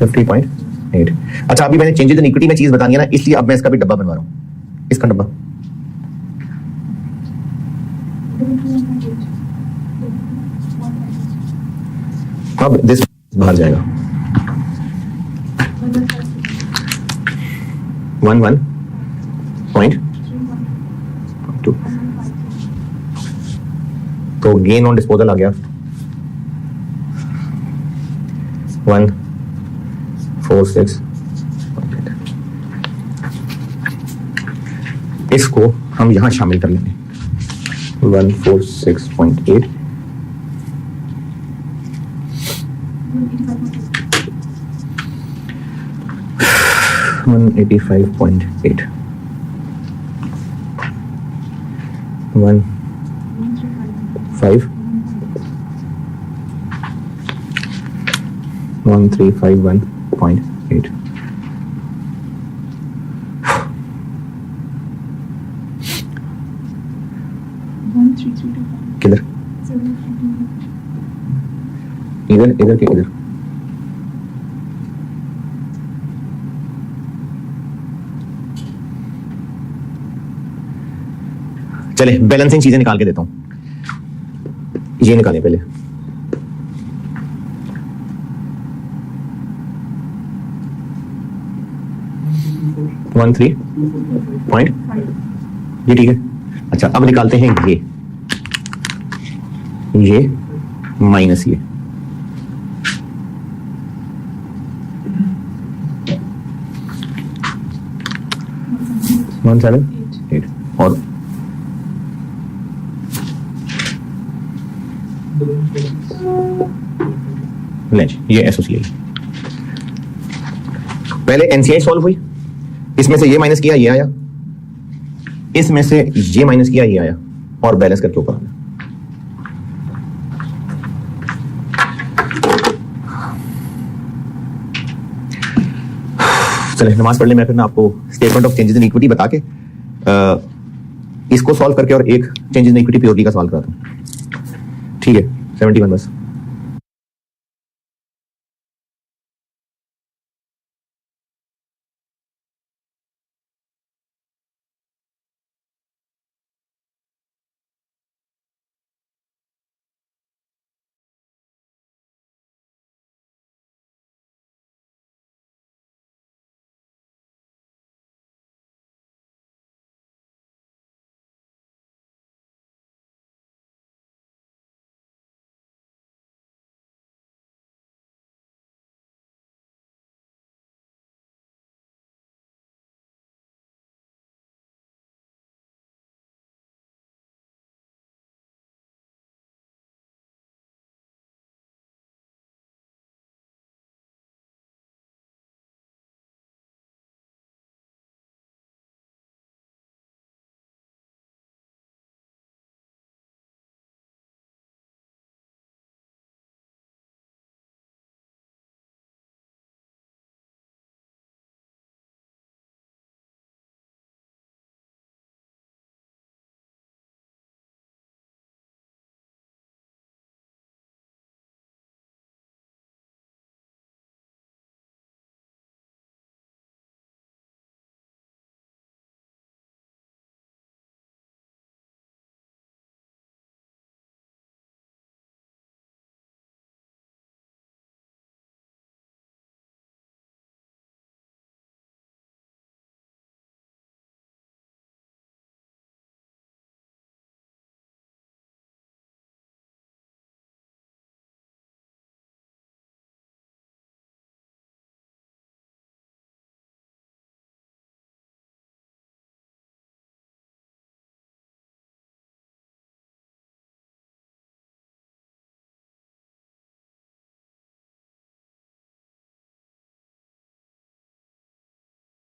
$50.8। अच्छा, अभी मैंने चेंजेस इन इक्विटी में चीज बतानी है ना, इसलिए अब मैं इसका भी डब्बा बनवा रहा हूं, इसका डब्बा। अब दिस बाहर जाएगा 11.2। तो गेन ऑन डिस्पोजल आ गया 146। इसको हम यहां शामिल कर लेंगे 146.8 185.8 1351.8। किधर? इधर इधर के इधर। चले बैलेंसिंग चीजें निकाल के देता हूं, ये निकालें पहले। ये ठीक है। अच्छा, अब निकालते हैं ये माइनस ये। वन 7 8 और ये एसोसिएट। पहले एनसीआई सॉल्व हुई, इसमें से ये माइनस किया ये आया, इसमें से ये माइनस किया ये आया, और बैलेंस करके ऊपर आना। चले नमाज पढ़ ले, मैं फिर ना आपको statement of changes in equity बता के इसको सॉल्व करके और एक चेंजेस इन इक्विटी प्योरली का सॉल्व कराता हूं। ठीक है 71 बस।